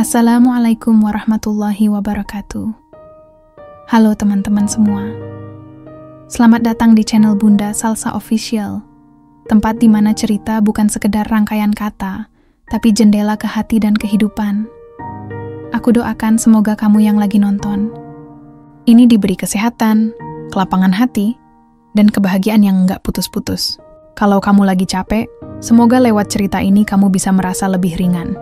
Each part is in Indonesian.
Assalamualaikum warahmatullahi wabarakatuh. Halo teman-teman semua. Selamat datang di channel Bunda Salsa Official, tempat di mana cerita bukan sekedar rangkaian kata, tapi jendela ke hati dan kehidupan. Aku doakan semoga kamu yang lagi nonton ini diberi kesehatan, kelapangan hati, dan kebahagiaan yang nggak putus-putus. Kalau kamu lagi capek, semoga lewat cerita ini kamu bisa merasa lebih ringan.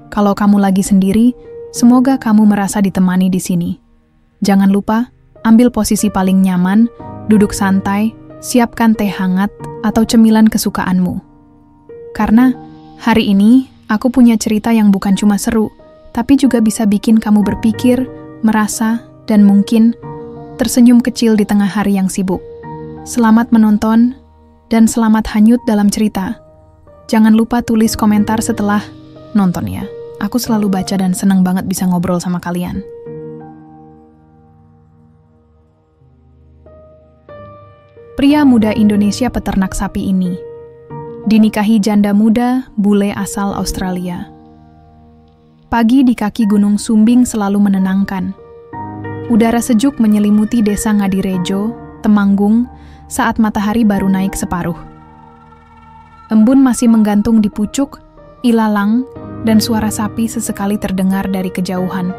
Kalau kamu lagi sendiri, semoga kamu merasa ditemani di sini. Jangan lupa, ambil posisi paling nyaman, duduk santai, siapkan teh hangat atau cemilan kesukaanmu. Karena hari ini aku punya cerita yang bukan cuma seru, tapi juga bisa bikin kamu berpikir, merasa, dan mungkin tersenyum kecil di tengah hari yang sibuk. Selamat menonton, dan selamat hanyut dalam cerita. Jangan lupa tulis komentar setelah nonton ya. Aku selalu baca dan senang banget bisa ngobrol sama kalian. Pria muda Indonesia peternak sapi ini dinikahi janda muda bule asal Australia. Pagi di kaki Gunung Sumbing selalu menenangkan. Udara sejuk menyelimuti desa Ngadirejo, Temanggung, saat matahari baru naik separuh. Embun masih menggantung di pucuk, ilalang, dan suara sapi sesekali terdengar dari kejauhan.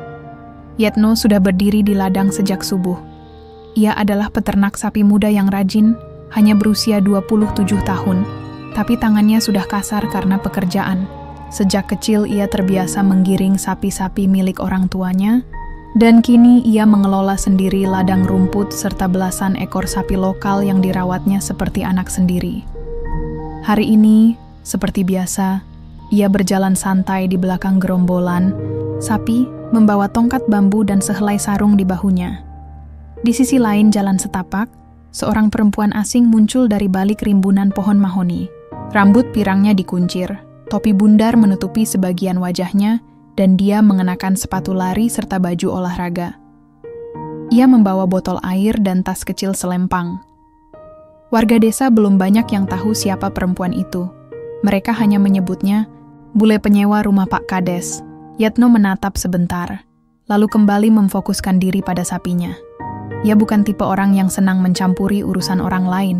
Yetno sudah berdiri di ladang sejak subuh. Ia adalah peternak sapi muda yang rajin, hanya berusia 27 tahun, tapi tangannya sudah kasar karena pekerjaan. Sejak kecil ia terbiasa menggiring sapi-sapi milik orang tuanya, dan kini ia mengelola sendiri ladang rumput serta belasan ekor sapi lokal yang dirawatnya seperti anak sendiri. Hari ini, seperti biasa, ia berjalan santai di belakang gerombolan sapi, membawa tongkat bambu dan sehelai sarung di bahunya. Di sisi lain jalan setapak, seorang perempuan asing muncul dari balik rimbunan pohon mahoni. Rambut pirangnya dikuncir, topi bundar menutupi sebagian wajahnya, dan dia mengenakan sepatu lari serta baju olahraga. Ia membawa botol air dan tas kecil selempang. Warga desa belum banyak yang tahu siapa perempuan itu. Mereka hanya menyebutnya bule penyewa rumah Pak Kades. Yetno menatap sebentar, lalu kembali memfokuskan diri pada sapinya. Ia bukan tipe orang yang senang mencampuri urusan orang lain.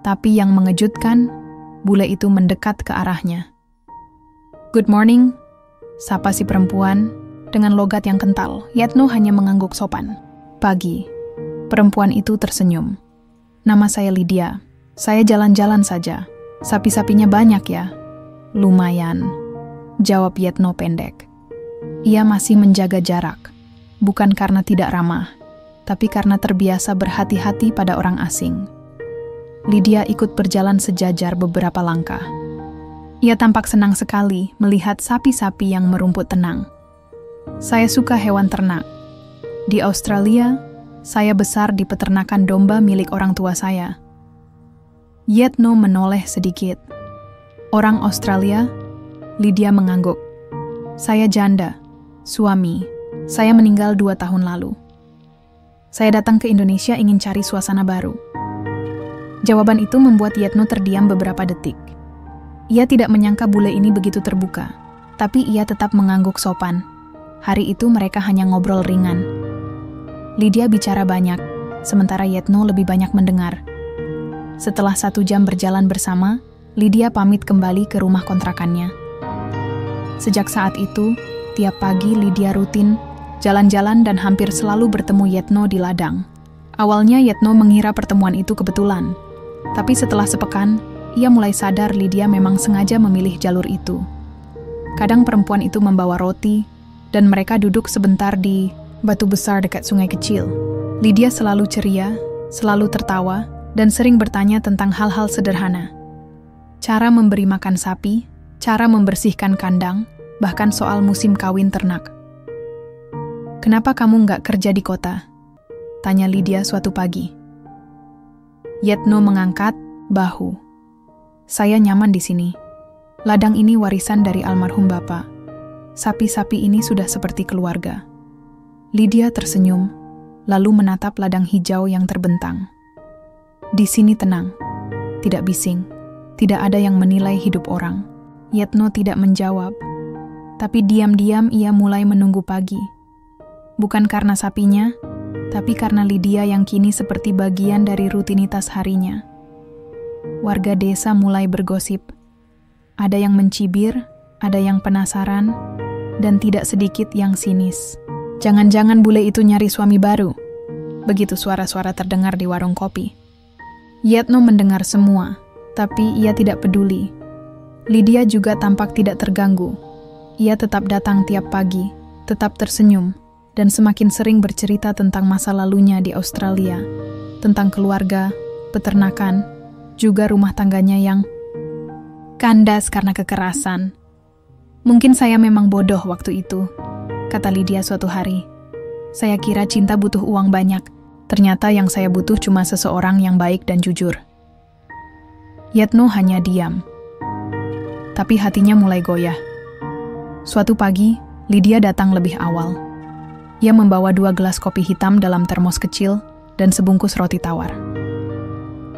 Tapi yang mengejutkan, bule itu mendekat ke arahnya. "Good morning," sapa si perempuan dengan logat yang kental. Yetno hanya mengangguk sopan. "Pagi." Perempuan itu tersenyum. "Nama saya Lydia. Saya jalan-jalan saja. Sapi-sapinya banyak ya?" "Lumayan," jawab Yetno pendek. Ia masih menjaga jarak, bukan karena tidak ramah, tapi karena terbiasa berhati-hati pada orang asing. Lydia ikut berjalan sejajar beberapa langkah. Ia tampak senang sekali melihat sapi-sapi yang merumput tenang. "Saya suka hewan ternak. Di Australia, saya besar di peternakan domba milik orang tua saya." Yetno menoleh sedikit. "Orang Australia?" Lydia mengangguk. "Saya janda, suami. Saya meninggal 2 tahun lalu. Saya datang ke Indonesia ingin cari suasana baru." Jawaban itu membuat Yetno terdiam beberapa detik. Ia tidak menyangka bule ini begitu terbuka, tapi ia tetap mengangguk sopan. Hari itu mereka hanya ngobrol ringan. Lydia bicara banyak, sementara Yetno lebih banyak mendengar. Setelah 1 jam berjalan bersama, Lydia pamit kembali ke rumah kontrakannya. Sejak saat itu, tiap pagi Lydia rutin jalan-jalan dan hampir selalu bertemu Yetno di ladang. Awalnya Yetno mengira pertemuan itu kebetulan, tapi setelah sepekan, ia mulai sadar Lydia memang sengaja memilih jalur itu. Kadang perempuan itu membawa roti, dan mereka duduk sebentar di batu besar dekat sungai kecil. Lydia selalu ceria, selalu tertawa, dan sering bertanya tentang hal-hal sederhana. Cara memberi makan sapi, cara membersihkan kandang, bahkan soal musim kawin ternak. "Kenapa kamu nggak kerja di kota?" tanya Lydia suatu pagi. Yetno mengangkat bahu. "Saya nyaman di sini. Ladang ini warisan dari almarhum bapak. Sapi-sapi ini sudah seperti keluarga." Lydia tersenyum, lalu menatap ladang hijau yang terbentang. "Di sini tenang, tidak bising, tidak ada yang menilai hidup orang." Yetno tidak menjawab, Tapi diam-diam ia mulai menunggu pagi. Bukan karena sapinya, tapi karena Lydia yang kini seperti bagian dari rutinitas harinya. Warga desa mulai bergosip. Ada yang mencibir, ada yang penasaran, dan tidak sedikit yang sinis. Jangan-jangan bule itu nyari suami baru. Begitu suara-suara terdengar di warung kopi. Yetno mendengar semua, tapi ia tidak peduli. Lydia juga tampak tidak terganggu. Ia tetap datang tiap pagi, tetap tersenyum, dan semakin sering bercerita tentang masa lalunya di Australia, tentang keluarga, peternakan, juga rumah tangganya yang kandas karena kekerasan. Mungkin saya memang bodoh waktu itu, kata Lydia suatu hari. Saya kira cinta butuh uang banyak, ternyata yang saya butuh cuma seseorang yang baik dan jujur. Yetno hanya diam. Tapi hatinya mulai goyah. Suatu pagi, Lydia datang lebih awal. Ia membawa 2 gelas kopi hitam dalam termos kecil dan sebungkus roti tawar.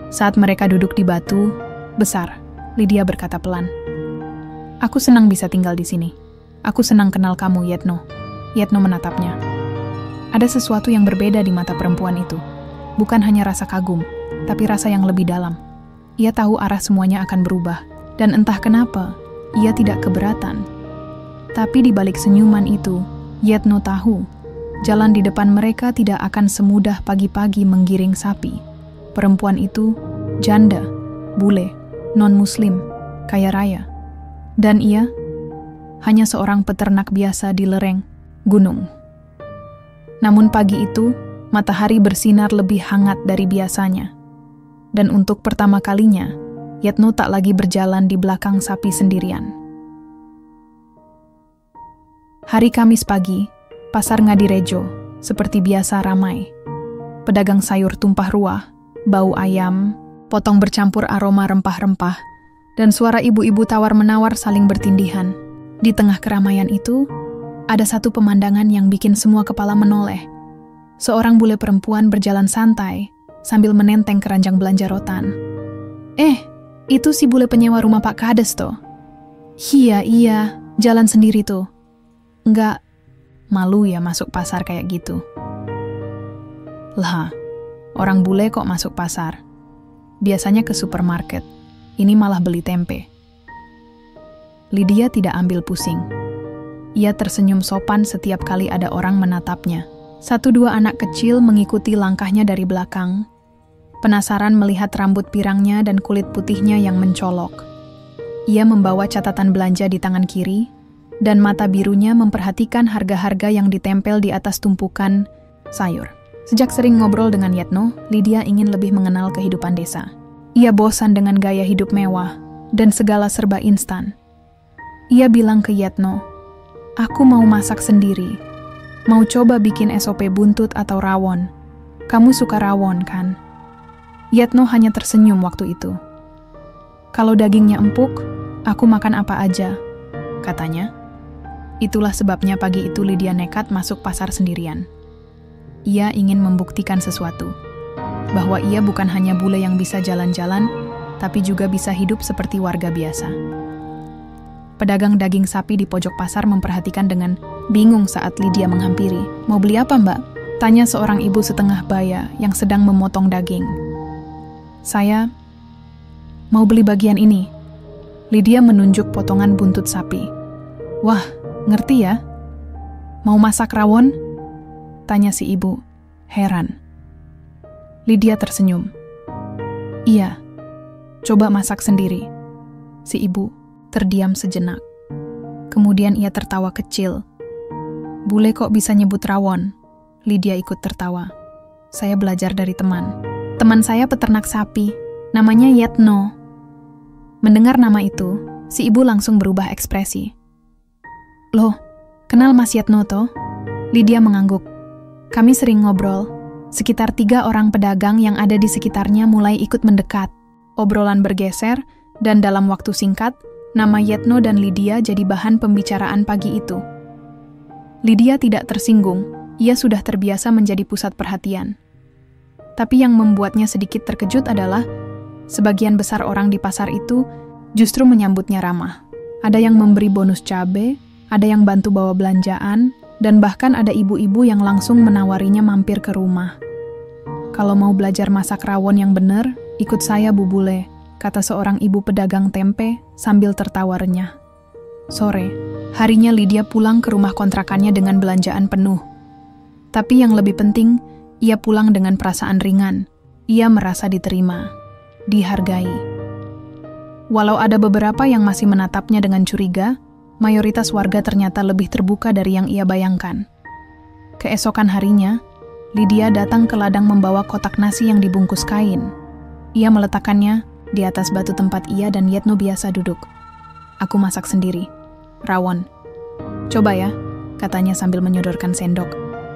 Saat mereka duduk di batu besar, Lydia berkata pelan, "Aku senang bisa tinggal di sini. Aku senang kenal kamu, Yetno." Yetno menatapnya. Ada sesuatu yang berbeda di mata perempuan itu. Bukan hanya rasa kagum, tapi rasa yang lebih dalam. Ia tahu arah semuanya akan berubah, dan entah kenapa, ia tidak keberatan. Tapi di balik senyuman itu, Yetno tahu jalan di depan mereka tidak akan semudah pagi-pagi menggiring sapi. Perempuan itu janda, bule, non-muslim, kaya raya. Dan ia hanya seorang peternak biasa di lereng gunung. Namun pagi itu, matahari bersinar lebih hangat dari biasanya. Dan untuk pertama kalinya, Yetno tak lagi berjalan di belakang sapi sendirian. Hari Kamis pagi, Pasar Ngadirejo, seperti biasa ramai. Pedagang sayur tumpah ruah, bau ayam, potong bercampur aroma rempah-rempah, dan suara ibu-ibu tawar-menawar saling bertindihan. Di tengah keramaian itu, ada satu pemandangan yang bikin semua kepala menoleh. Seorang bule perempuan berjalan santai, sambil menenteng keranjang belanja rotan. Itu si bule penyewa rumah Pak Kades toh? Iya, jalan sendiri tuh. Enggak, malu ya masuk pasar kayak gitu. Lah, orang bule kok masuk pasar? Biasanya ke supermarket, ini malah beli tempe. Lydia tidak ambil pusing. Ia tersenyum sopan setiap kali ada orang menatapnya. 1-2 anak kecil mengikuti langkahnya dari belakang, penasaran melihat rambut pirangnya dan kulit putihnya yang mencolok. Ia membawa catatan belanja di tangan kiri, dan mata birunya memperhatikan harga-harga yang ditempel di atas tumpukan sayur. Sejak sering ngobrol dengan Yetno, Lydia ingin lebih mengenal kehidupan desa. Ia bosan dengan gaya hidup mewah dan segala serba instan. Ia bilang ke Yetno, "Aku mau masak sendiri. Mau coba bikin SOP buntut atau rawon. Kamu suka rawon, kan?" Yetno hanya tersenyum waktu itu. "Kalau dagingnya empuk, aku makan apa aja," katanya. Itulah sebabnya pagi itu Lydia nekat masuk pasar sendirian. Ia ingin membuktikan sesuatu, bahwa ia bukan hanya bule yang bisa jalan-jalan, tapi juga bisa hidup seperti warga biasa. Pedagang daging sapi di pojok pasar memperhatikan dengan bingung saat Lydia menghampiri. "Mau beli apa, Mbak?" tanya seorang ibu setengah baya yang sedang memotong daging. "Saya mau beli bagian ini." Lydia menunjuk potongan buntut sapi. "Wah, ngerti ya? Mau masak rawon?" tanya si ibu, heran. Lydia tersenyum. "Iya, coba masak sendiri." Si ibu terdiam sejenak. Kemudian ia tertawa kecil. "Bule kok bisa nyebut rawon?" Lydia ikut tertawa. "Saya belajar dari teman. Teman saya peternak sapi, namanya Yetno." Mendengar nama itu, si ibu langsung berubah ekspresi. "Loh, kenal Mas Yetno toh?" Lydia mengangguk. "Kami sering ngobrol. Sekitar 3 orang pedagang yang ada di sekitarnya mulai ikut mendekat. Obrolan bergeser, dan dalam waktu singkat, nama Yetno dan Lydia jadi bahan pembicaraan pagi itu." Lydia tidak tersinggung, ia sudah terbiasa menjadi pusat perhatian. Tapi yang membuatnya sedikit terkejut adalah, sebagian besar orang di pasar itu justru menyambutnya ramah. Ada yang memberi bonus cabai, Ada yang bantu bawa belanjaan, dan bahkan ada ibu-ibu yang langsung menawarinya mampir ke rumah. "Kalau mau belajar masak rawon yang benar, ikut saya Bu Bule," kata seorang ibu pedagang tempe sambil tertawa renyah. Sore, harinya Lydia pulang ke rumah kontrakannya dengan belanjaan penuh. Tapi yang lebih penting, ia pulang dengan perasaan ringan. Ia merasa diterima, dihargai. Walau ada beberapa yang masih menatapnya dengan curiga, mayoritas warga ternyata lebih terbuka dari yang ia bayangkan. Keesokan harinya, Lydia datang ke ladang membawa kotak nasi yang dibungkus kain. Ia meletakkannya di atas batu tempat ia dan Yetno biasa duduk. "Aku masak sendiri. Rawon. Coba ya," katanya sambil menyodorkan sendok.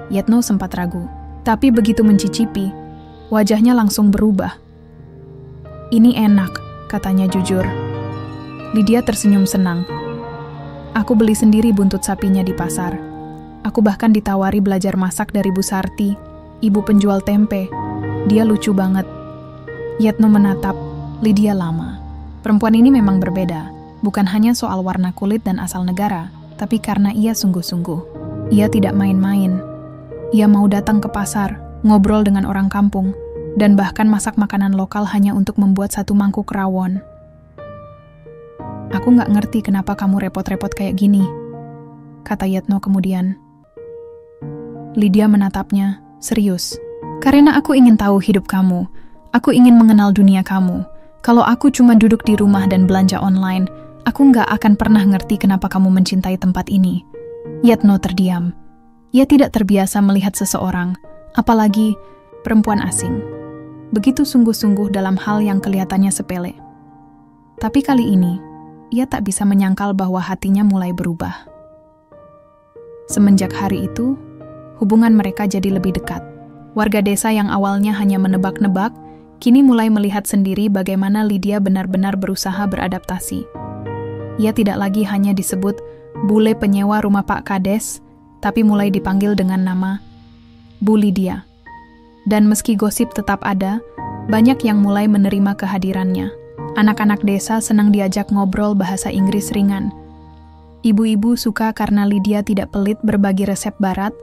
Yetno sempat ragu, tapi begitu mencicipi, wajahnya langsung berubah. "Ini enak," katanya jujur. Lydia tersenyum senang. "Aku beli sendiri buntut sapinya di pasar. Aku bahkan ditawari belajar masak dari Bu Sarti, ibu penjual tempe. Dia lucu banget." Yetno menatap Lydia lama. Perempuan ini memang berbeda, bukan hanya soal warna kulit dan asal negara, tapi karena ia sungguh-sungguh. Ia tidak main-main. Ia mau datang ke pasar, ngobrol dengan orang kampung, dan bahkan masak makanan lokal hanya untuk membuat satu mangkuk rawon. "Aku nggak ngerti kenapa kamu repot-repot kayak gini," kata Yetno kemudian. Lydia menatapnya, serius. "Karena aku ingin tahu hidup kamu. Aku ingin mengenal dunia kamu. Kalau aku cuma duduk di rumah dan belanja online, aku nggak akan pernah ngerti kenapa kamu mencintai tempat ini." Yetno terdiam. Ia tidak terbiasa melihat seseorang, apalagi perempuan asing, begitu sungguh-sungguh dalam hal yang kelihatannya sepele. Tapi kali ini, ia tak bisa menyangkal bahwa hatinya mulai berubah. Semenjak hari itu, hubungan mereka jadi lebih dekat. Warga desa yang awalnya hanya menebak-nebak, kini mulai melihat sendiri bagaimana Lydia benar-benar berusaha beradaptasi. Ia tidak lagi hanya disebut bule penyewa rumah Pak Kades, tapi mulai dipanggil dengan nama Bu Lydia. Dan meski gosip tetap ada, banyak yang mulai menerima kehadirannya. Anak-anak desa senang diajak ngobrol bahasa Inggris ringan. Ibu-ibu suka karena Lydia tidak pelit berbagi resep barat,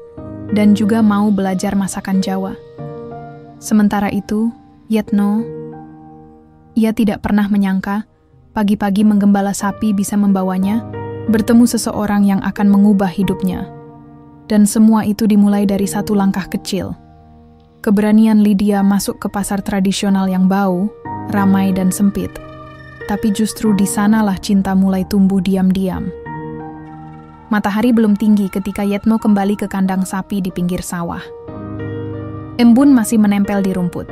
dan juga mau belajar masakan Jawa. Sementara itu, Yetno, ia tidak pernah menyangka pagi-pagi menggembala sapi bisa membawanya bertemu seseorang yang akan mengubah hidupnya. Dan semua itu dimulai dari satu langkah kecil. Keberanian Lydia masuk ke pasar tradisional yang bau, ramai dan sempit. Tapi justru di sanalah cinta mulai tumbuh diam-diam. Matahari belum tinggi ketika Yetno kembali ke kandang sapi di pinggir sawah. Embun masih menempel di rumput.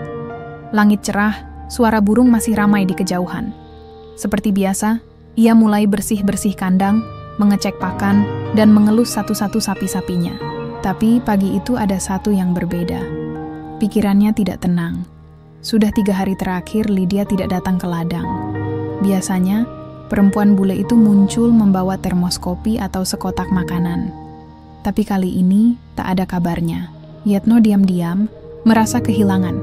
Langit cerah, suara burung masih ramai di kejauhan. Seperti biasa, ia mulai bersih-bersih kandang, mengecek pakan, dan mengelus satu-satu sapi-sapinya. Tapi pagi itu ada satu yang berbeda. Pikirannya tidak tenang. Sudah 3 hari terakhir Lydia tidak datang ke ladang. Biasanya, perempuan bule itu muncul membawa termos kopi atau sekotak makanan. Tapi kali ini tak ada kabarnya. Yetno diam-diam merasa kehilangan.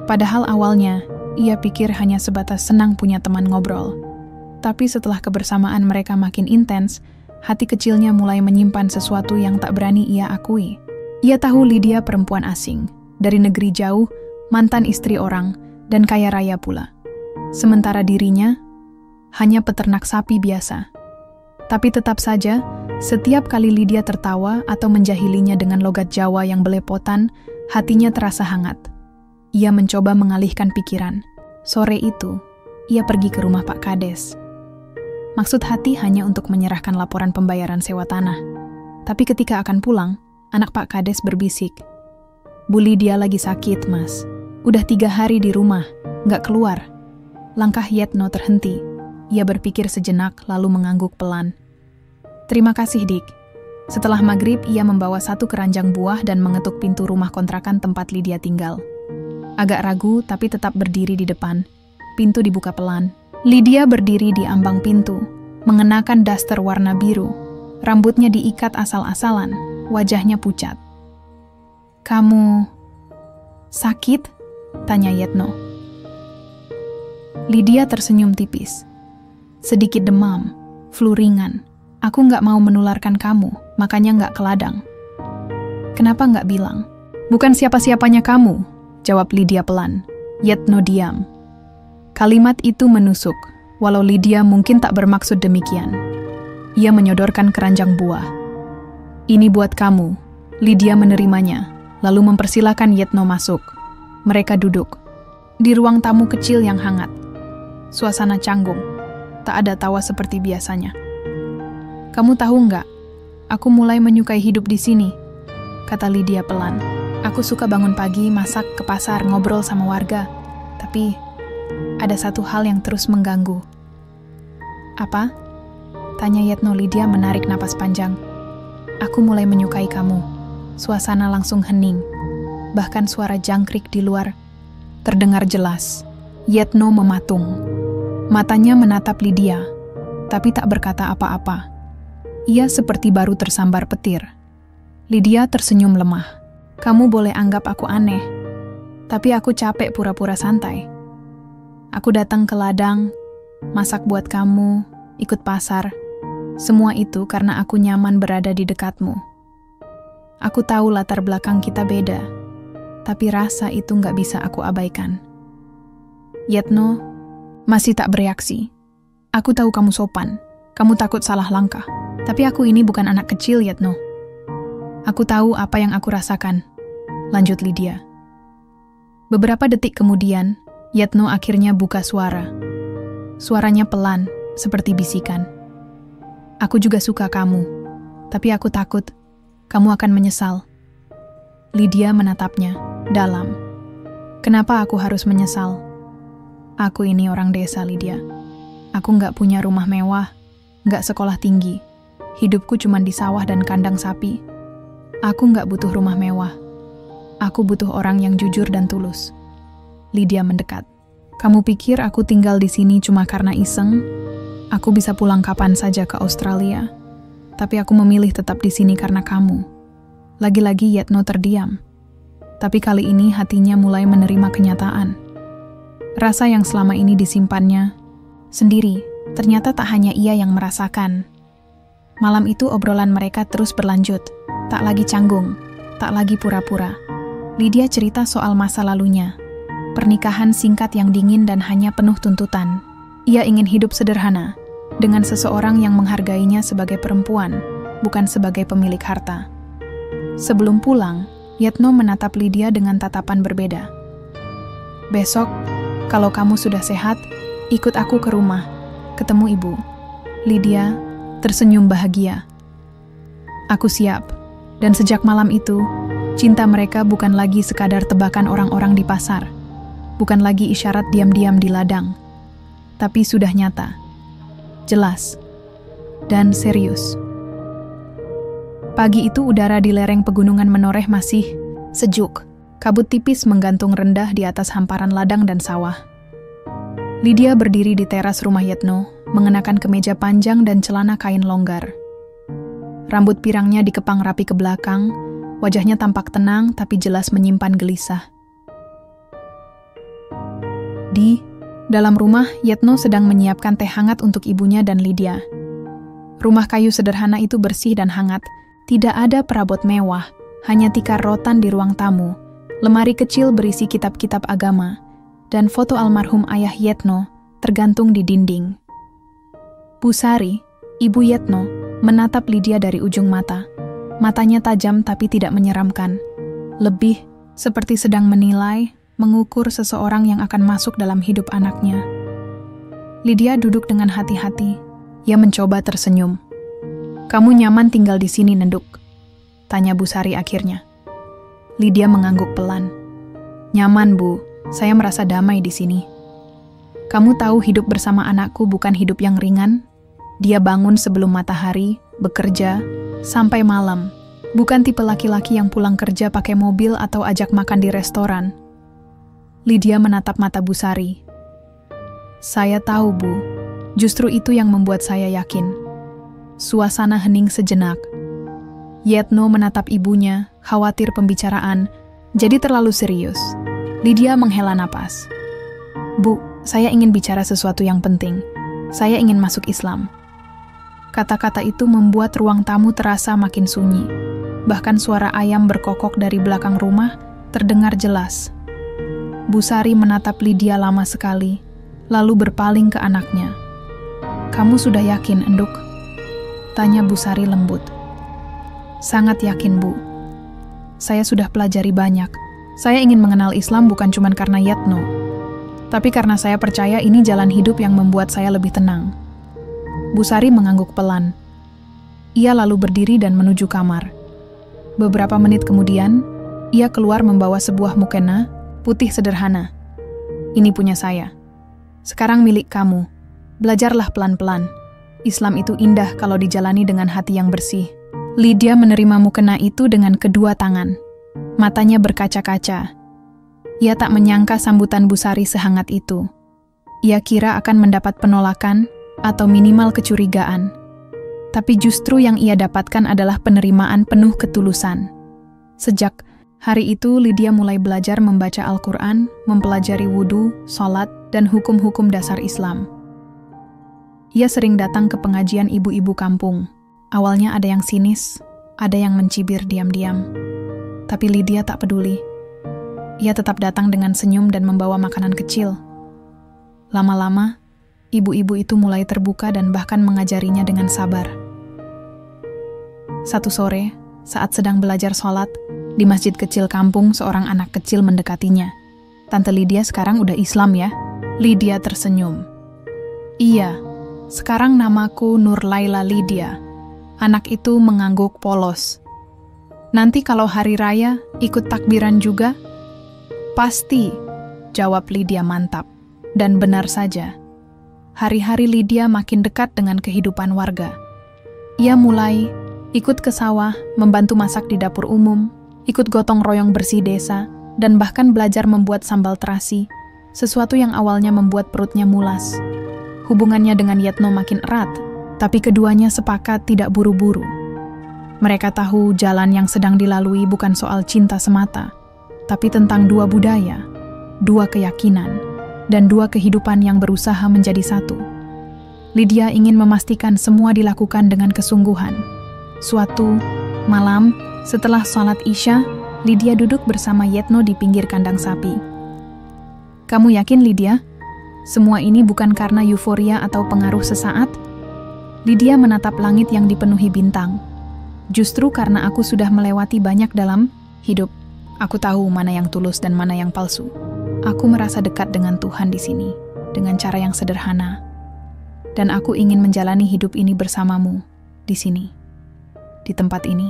Padahal awalnya, ia pikir hanya sebatas senang punya teman ngobrol. Tapi setelah kebersamaan mereka makin intens, hati kecilnya mulai menyimpan sesuatu yang tak berani ia akui. Ia tahu Lydia perempuan asing, dari negeri jauh, mantan istri orang, dan kaya raya pula. Sementara dirinya, hanya peternak sapi biasa. Tapi tetap saja, setiap kali Lydia tertawa atau menjahilinya dengan logat Jawa yang belepotan, hatinya terasa hangat. Ia mencoba mengalihkan pikiran. Sore itu, ia pergi ke rumah Pak Kades. Maksud hati hanya untuk menyerahkan laporan pembayaran sewa tanah. Tapi ketika akan pulang, anak Pak Kades berbisik, "Bu Lydia lagi sakit, Mas. Udah 3 hari di rumah, nggak keluar." Langkah Yetno terhenti. Ia berpikir sejenak lalu mengangguk pelan. "Terima kasih, Dik." Setelah maghrib, ia membawa 1 keranjang buah dan mengetuk pintu rumah kontrakan tempat Lydia tinggal. Agak ragu, tapi tetap berdiri di depan. Pintu dibuka pelan. Lydia berdiri di ambang pintu, mengenakan daster warna biru. Rambutnya diikat asal-asalan, wajahnya pucat. "Kamu sakit?" tanya Yetno. Lydia tersenyum tipis. "Sedikit demam, flu ringan. Aku nggak mau menularkan kamu, makanya nggak ke ladang. Kenapa nggak bilang? Bukan siapa-siapanya kamu, jawab Lydia pelan. Yetno diam. Kalimat itu menusuk, walau Lydia mungkin tak bermaksud demikian. Ia menyodorkan keranjang buah. Ini buat kamu. Lydia menerimanya, lalu mempersilahkan Yetno masuk. Mereka duduk di ruang tamu kecil yang hangat. Suasana canggung, tak ada tawa seperti biasanya. Kamu tahu nggak, aku mulai menyukai hidup di sini, kata Lydia pelan. Aku suka bangun pagi, masak, ke pasar, ngobrol sama warga. Tapi, ada satu hal yang terus mengganggu. Apa? Tanya Yetno. Lydia menarik napas panjang. Aku mulai menyukai kamu. Suasana langsung hening. Bahkan suara jangkrik di luar terdengar jelas. Yetno mematung. Matanya menatap Lydia, tapi tak berkata apa-apa. Ia seperti baru tersambar petir. Lydia tersenyum lemah. Kamu boleh anggap aku aneh, tapi aku capek pura-pura santai. Aku datang ke ladang, masak buat kamu, ikut pasar. Semua itu karena aku nyaman berada di dekatmu. Aku tahu latar belakang kita beda, tapi rasa itu nggak bisa aku abaikan. Yetno masih tak bereaksi. Aku tahu kamu sopan, kamu takut salah langkah. Tapi aku ini bukan anak kecil, Yetno. Aku tahu apa yang aku rasakan, lanjut Lydia. Beberapa detik kemudian, Yetno akhirnya buka suara. Suaranya pelan, seperti bisikan. Aku juga suka kamu, tapi aku takut kamu akan menyesal. Lydia menatapnya dalam. Kenapa aku harus menyesal? Aku ini orang desa, Lydia. Aku nggak punya rumah mewah, nggak sekolah tinggi. Hidupku cuma di sawah dan kandang sapi. Aku nggak butuh rumah mewah. Aku butuh orang yang jujur dan tulus. Lydia mendekat. Kamu pikir aku tinggal di sini cuma karena iseng? Aku bisa pulang kapan saja ke Australia. Tapi aku memilih tetap di sini karena kamu. Lagi-lagi Yetno terdiam. Tapi kali ini hatinya mulai menerima kenyataan. Rasa yang selama ini disimpannya sendiri, ternyata tak hanya ia yang merasakan. Malam itu obrolan mereka terus berlanjut. Tak lagi canggung, tak lagi pura-pura. Lydia cerita soal masa lalunya. Pernikahan singkat yang dingin dan hanya penuh tuntutan. Ia ingin hidup sederhana, dengan seseorang yang menghargainya sebagai perempuan, bukan sebagai pemilik harta. Sebelum pulang, Yetno menatap Lydia dengan tatapan berbeda. Besok, kalau kamu sudah sehat, ikut aku ke rumah, ketemu ibu. Lydia tersenyum bahagia. Aku siap. Dan sejak malam itu, cinta mereka bukan lagi sekadar tebakan orang-orang di pasar. Bukan lagi isyarat diam-diam di ladang. Tapi sudah nyata. Jelas. Dan serius. Pagi itu udara di lereng pegunungan Menoreh masih sejuk. Kabut tipis menggantung rendah di atas hamparan ladang dan sawah. Lydia berdiri di teras rumah Yetno, mengenakan kemeja panjang dan celana kain longgar. Rambut pirangnya dikepang rapi ke belakang, wajahnya tampak tenang tapi jelas menyimpan gelisah. Di dalam rumah, Yetno sedang menyiapkan teh hangat untuk ibunya dan Lydia. Rumah kayu sederhana itu bersih dan hangat, tidak ada perabot mewah, hanya tikar rotan di ruang tamu, lemari kecil berisi kitab-kitab agama, dan foto almarhum ayah Yetno tergantung di dinding. Busari, ibu Yetno, menatap Lydia dari ujung mata. Matanya tajam tapi tidak menyeramkan. Lebih seperti sedang menilai, mengukur seseorang yang akan masuk dalam hidup anaknya. Lydia duduk dengan hati-hati. Ia mencoba tersenyum. Kamu nyaman tinggal di sini, Nenduk? Tanya Busari akhirnya. Lydia mengangguk pelan. Nyaman, Bu. Saya merasa damai di sini. Kamu tahu hidup bersama anakku bukan hidup yang ringan? Dia bangun sebelum matahari, bekerja, sampai malam. Bukan tipe laki-laki yang pulang kerja pakai mobil atau ajak makan di restoran. Lydia menatap mata Busari. Saya tahu, Bu. Justru itu yang membuat saya yakin. Suasana hening sejenak. Yetno menatap ibunya, khawatir pembicaraan, jadi terlalu serius. Lydia menghela napas. Bu, saya ingin bicara sesuatu yang penting. Saya ingin masuk Islam. Kata-kata itu membuat ruang tamu terasa makin sunyi. Bahkan suara ayam berkokok dari belakang rumah terdengar jelas. Bu Sari menatap Lydia lama sekali, lalu berpaling ke anaknya. "Kamu sudah yakin, Enduk?" tanya Bu Sari lembut. "Sangat yakin, Bu. Saya sudah pelajari banyak. Saya ingin mengenal Islam bukan cuma karena Yetno, tapi karena saya percaya ini jalan hidup yang membuat saya lebih tenang." Bu Sari mengangguk pelan. Ia lalu berdiri dan menuju kamar. Beberapa menit kemudian, ia keluar membawa sebuah mukena putih sederhana. "Ini punya saya. Sekarang milik kamu. Belajarlah pelan-pelan. Islam itu indah kalau dijalani dengan hati yang bersih." Lydia menerima mukena itu dengan kedua tangan. Matanya berkaca-kaca. Ia tak menyangka sambutan Bu Sari sehangat itu. Ia kira akan mendapat penolakan atau minimal kecurigaan. Tapi justru yang ia dapatkan adalah penerimaan penuh ketulusan. Sejak hari itu, Lydia mulai belajar membaca Al-Quran, mempelajari wudhu, sholat, dan hukum-hukum dasar Islam. Ia sering datang ke pengajian ibu-ibu kampung. Awalnya ada yang sinis, ada yang mencibir diam-diam. Tapi Lydia tak peduli. Ia tetap datang dengan senyum dan membawa makanan kecil. Lama-lama, ibu-ibu itu mulai terbuka dan bahkan mengajarinya dengan sabar. Satu sore, saat sedang belajar sholat, di masjid kecil kampung seorang anak kecil mendekatinya. "Tante Lydia sekarang udah Islam ya?" Lydia tersenyum. "Iya, sekarang namaku Nurlaila Lydia." Anak itu mengangguk polos. "Nanti kalau hari raya, ikut takbiran juga?" "Pasti," jawab Lydia mantap. Dan benar saja. Hari-hari Lydia makin dekat dengan kehidupan warga. Ia mulai ikut ke sawah, membantu masak di dapur umum, ikut gotong royong bersih desa, dan bahkan belajar membuat sambal terasi, sesuatu yang awalnya membuat perutnya mulas. Hubungannya dengan Yetno makin erat, tapi keduanya sepakat tidak buru-buru. Mereka tahu jalan yang sedang dilalui bukan soal cinta semata, tapi tentang dua budaya, dua keyakinan, dan dua kehidupan yang berusaha menjadi satu. Lydia ingin memastikan semua dilakukan dengan kesungguhan. Suatu malam, setelah sholat Isya, Lydia duduk bersama Yetno di pinggir kandang sapi. "Kamu yakin, Lydia? Semua ini bukan karena euforia atau pengaruh sesaat?" Lydia menatap langit yang dipenuhi bintang. "Justru karena aku sudah melewati banyak dalam hidup, aku tahu mana yang tulus dan mana yang palsu. Aku merasa dekat dengan Tuhan di sini, dengan cara yang sederhana. Dan aku ingin menjalani hidup ini bersamamu, di sini, di tempat ini."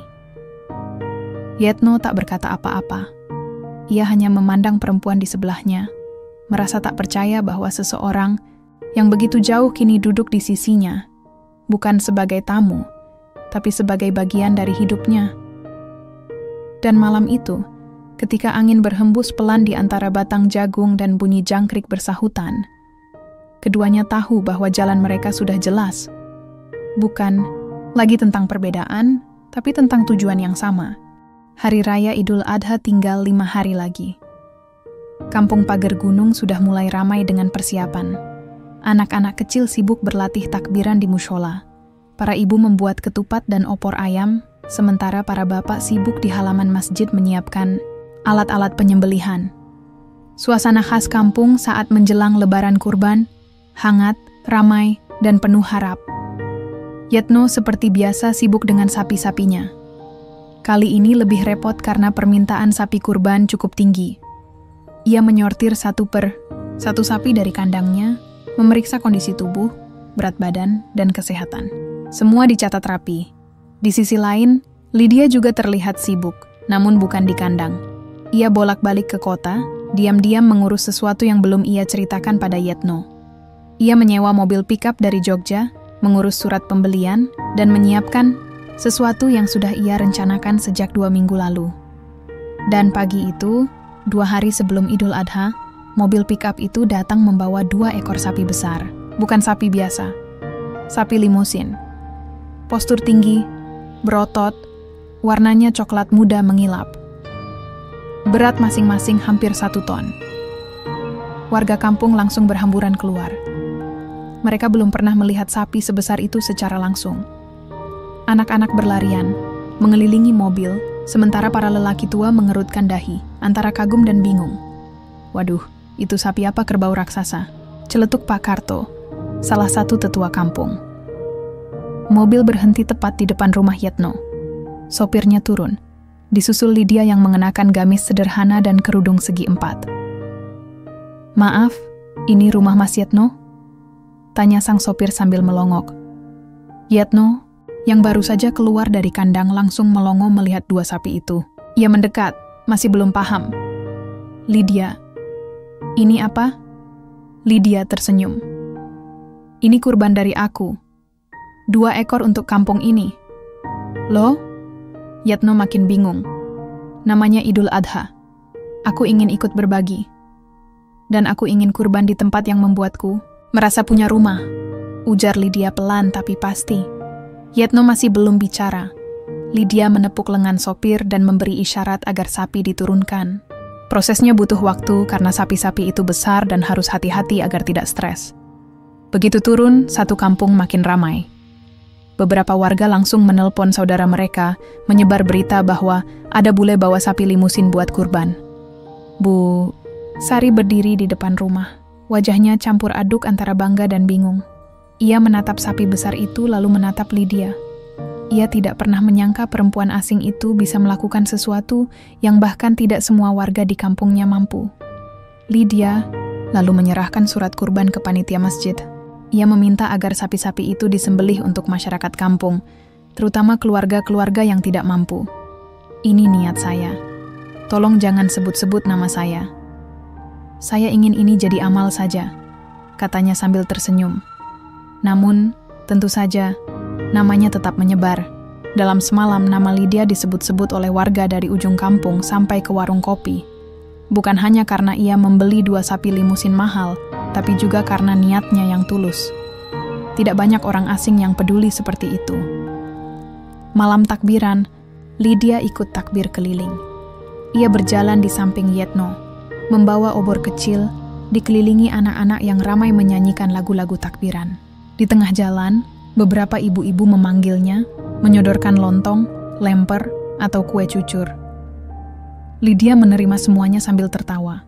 Yetno tak berkata apa-apa. Ia hanya memandang perempuan di sebelahnya, merasa tak percaya bahwa seseorang yang begitu jauh kini duduk di sisinya, bukan sebagai tamu, tapi sebagai bagian dari hidupnya. Dan malam itu, ketika angin berhembus pelan di antara batang jagung dan bunyi jangkrik bersahutan, keduanya tahu bahwa jalan mereka sudah jelas. Bukan lagi tentang perbedaan, tapi tentang tujuan yang sama. Hari Raya Idul Adha tinggal 5 hari lagi. Kampung Pagar Gunung sudah mulai ramai dengan persiapan. Anak-anak kecil sibuk berlatih takbiran di mushola. Para ibu membuat ketupat dan opor ayam, sementara para bapak sibuk di halaman masjid menyiapkan alat-alat penyembelihan. Suasana khas kampung saat menjelang Lebaran Kurban, hangat, ramai, dan penuh harap. Yetno seperti biasa sibuk dengan sapi-sapinya. Kali ini lebih repot karena permintaan sapi kurban cukup tinggi. Ia menyortir satu sapi dari kandangnya, memeriksa kondisi tubuh, berat badan, dan kesehatan. Semua dicatat rapi. Di sisi lain, Lydia juga terlihat sibuk, namun bukan di kandang. Ia bolak-balik ke kota, diam-diam mengurus sesuatu yang belum ia ceritakan pada Yetno. Ia menyewa mobil pickup dari Jogja, mengurus surat pembelian, dan menyiapkan sesuatu yang sudah ia rencanakan sejak 2 minggu lalu. Dan pagi itu, 2 hari sebelum Idul Adha, mobil pickup itu datang membawa 2 ekor sapi besar. Bukan sapi biasa, sapi limusin. Postur tinggi, berotot, warnanya coklat muda mengilap. Berat masing-masing hampir 1 ton. Warga kampung langsung berhamburan keluar. Mereka belum pernah melihat sapi sebesar itu secara langsung. Anak-anak berlarian, mengelilingi mobil, sementara para lelaki tua mengerutkan dahi, antara kagum dan bingung. Waduh, itu sapi apa kerbau raksasa? Celetuk Pak Karto, salah satu tetua kampung. Mobil berhenti tepat di depan rumah Yetno. Sopirnya turun, disusul Lydia yang mengenakan gamis sederhana dan kerudung segi empat. Maaf, ini rumah Mas Yetno? Tanya sang sopir sambil melongok. Yetno, yang baru saja keluar dari kandang, langsung melongo melihat dua sapi itu. Ia mendekat, masih belum paham. Lydia, ini apa? Lydia tersenyum. Ini kurban dari aku. 2 ekor untuk kampung ini. Loh? Yetno makin bingung. Namanya Idul Adha. Aku ingin ikut berbagi. Dan aku ingin kurban di tempat yang membuatku merasa punya rumah. Ujar Lydia pelan tapi pasti. Yetno masih belum bicara. Lydia menepuk lengan sopir dan memberi isyarat agar sapi diturunkan. Prosesnya butuh waktu karena sapi-sapi itu besar dan harus hati-hati agar tidak stres. Begitu turun, satu kampung makin ramai. Beberapa warga langsung menelpon saudara mereka, menyebar berita bahwa ada bule bawa sapi limusin buat kurban. Bu, Sari berdiri di depan rumah. Wajahnya campur aduk antara bangga dan bingung. Ia menatap sapi besar itu lalu menatap Lydia. Ia tidak pernah menyangka perempuan asing itu bisa melakukan sesuatu yang bahkan tidak semua warga di kampungnya mampu. Lydia lalu menyerahkan surat kurban ke panitia masjid. Ia meminta agar sapi-sapi itu disembelih untuk masyarakat kampung, terutama keluarga-keluarga yang tidak mampu. Ini niat saya. Tolong jangan sebut-sebut nama saya. Saya ingin ini jadi amal saja, katanya sambil tersenyum. Namun, tentu saja, namanya tetap menyebar. Dalam semalam, nama Lydia disebut-sebut oleh warga dari ujung kampung sampai ke warung kopi. Bukan hanya karena ia membeli 2 sapi limusin mahal, tapi juga karena niatnya yang tulus. Tidak banyak orang asing yang peduli seperti itu. Malam takbiran, Lydia ikut takbir keliling. Ia berjalan di samping Yetno, membawa obor kecil, dikelilingi anak-anak yang ramai menyanyikan lagu-lagu takbiran. Di tengah jalan, beberapa ibu-ibu memanggilnya, menyodorkan lontong, lemper, atau kue cucur. Lydia menerima semuanya sambil tertawa.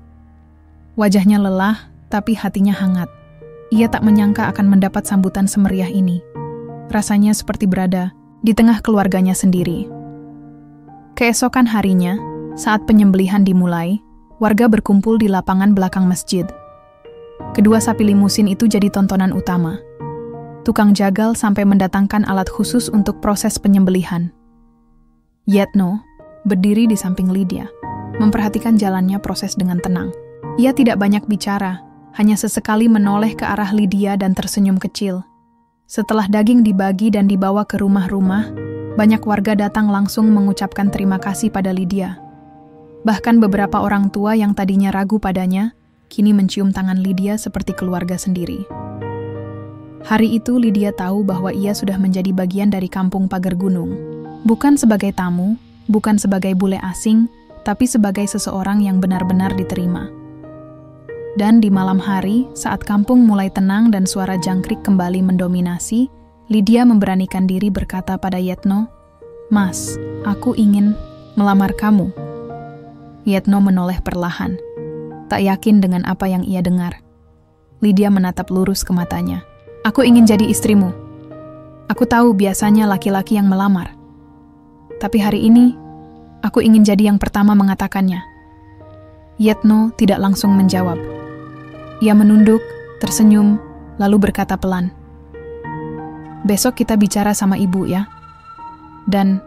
Wajahnya lelah, tapi hatinya hangat. Ia tak menyangka akan mendapat sambutan semeriah ini. Rasanya seperti berada di tengah keluarganya sendiri. Keesokan harinya, saat penyembelihan dimulai, warga berkumpul di lapangan belakang masjid. Kedua sapi limusin itu jadi tontonan utama. Tukang jagal sampai mendatangkan alat khusus untuk proses penyembelihan. Yetno berdiri di samping Lydia, memperhatikan jalannya proses dengan tenang. Ia tidak banyak bicara, hanya sesekali menoleh ke arah Lydia dan tersenyum kecil. Setelah daging dibagi dan dibawa ke rumah-rumah, banyak warga datang langsung mengucapkan terima kasih pada Lydia. Bahkan beberapa orang tua yang tadinya ragu padanya, kini mencium tangan Lydia seperti keluarga sendiri. Hari itu Lydia tahu bahwa ia sudah menjadi bagian dari kampung Pagar Gunung. Bukan sebagai tamu, bukan sebagai bule asing, tapi sebagai seseorang yang benar-benar diterima. Dan di malam hari, saat kampung mulai tenang dan suara jangkrik kembali mendominasi, Lydia memberanikan diri berkata pada Yetno, "Mas, aku ingin melamar kamu." Yetno menoleh perlahan, tak yakin dengan apa yang ia dengar. Lydia menatap lurus ke matanya. "Aku ingin jadi istrimu. Aku tahu biasanya laki-laki yang melamar. Tapi hari ini, aku ingin jadi yang pertama mengatakannya." Yetno tidak langsung menjawab. Ia menunduk, tersenyum, lalu berkata pelan, "Besok kita bicara sama ibu ya." Dan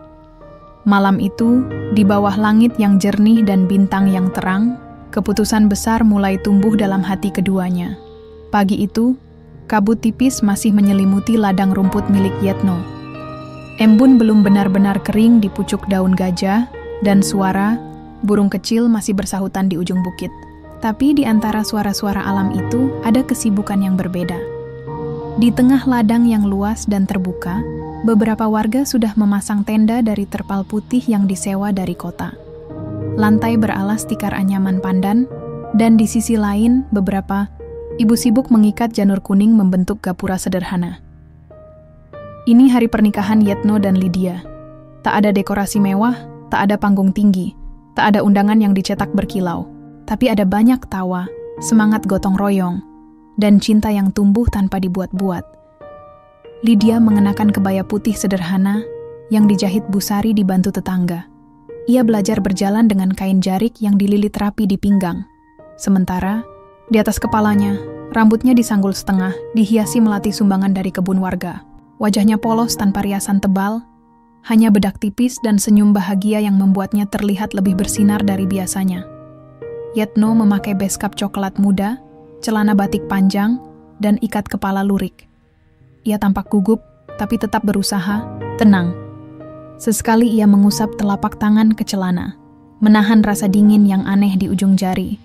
malam itu, di bawah langit yang jernih dan bintang yang terang, keputusan besar mulai tumbuh dalam hati keduanya. Pagi itu, kabut tipis masih menyelimuti ladang rumput milik Yetno. Embun belum benar-benar kering di pucuk daun gajah, dan suara burung kecil masih bersahutan di ujung bukit. Tapi di antara suara-suara alam itu ada kesibukan yang berbeda. Di tengah ladang yang luas dan terbuka, beberapa warga sudah memasang tenda dari terpal putih yang disewa dari kota. Lantai beralas tikar anyaman pandan, dan di sisi lain beberapa ibu sibuk mengikat janur kuning membentuk gapura sederhana. Ini hari pernikahan Yetno dan Lydia. Tak ada dekorasi mewah, tak ada panggung tinggi, tak ada undangan yang dicetak berkilau. Tapi ada banyak tawa, semangat gotong royong, dan cinta yang tumbuh tanpa dibuat-buat. Lydia mengenakan kebaya putih sederhana yang dijahit Bu Sari dibantu tetangga. Ia belajar berjalan dengan kain jarik yang dililit rapi di pinggang. Sementara, di atas kepalanya, rambutnya disanggul setengah, dihiasi melati sumbangan dari kebun warga. Wajahnya polos tanpa riasan tebal, hanya bedak tipis dan senyum bahagia yang membuatnya terlihat lebih bersinar dari biasanya. Yetno memakai beskap coklat muda, celana batik panjang, dan ikat kepala lurik. Ia tampak gugup, tapi tetap berusaha, tenang. Sesekali ia mengusap telapak tangan ke celana, menahan rasa dingin yang aneh di ujung jari.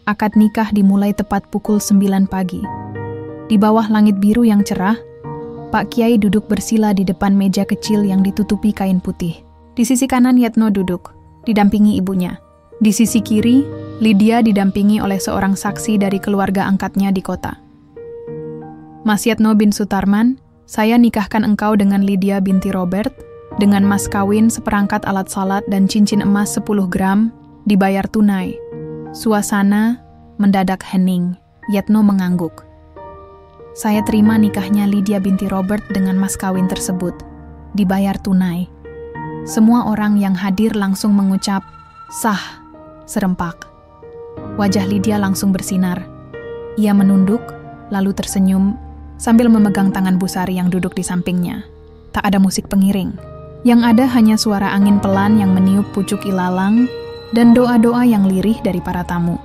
Akad nikah dimulai tepat pukul 9 pagi. Di bawah langit biru yang cerah, Pak Kiai duduk bersila di depan meja kecil yang ditutupi kain putih. Di sisi kanan Yetno duduk, didampingi ibunya. Di sisi kiri, Lydia didampingi oleh seorang saksi dari keluarga angkatnya di kota. Mas Yetno bin Sutarman, saya nikahkan engkau dengan Lydia binti Robert, dengan mas kawin seperangkat alat salat dan cincin emas 10 gram, dibayar tunai. Suasana mendadak hening. Yetno mengangguk. Saya terima nikahnya Lydia binti Robert dengan mas kawin tersebut, dibayar tunai. Semua orang yang hadir langsung mengucap, sah, serempak. Wajah Lydia langsung bersinar. Ia menunduk, lalu tersenyum, sambil memegang tangan Bu Sari yang duduk di sampingnya. Tak ada musik pengiring. Yang ada hanya suara angin pelan yang meniup pucuk ilalang dan doa-doa yang lirih dari para tamu.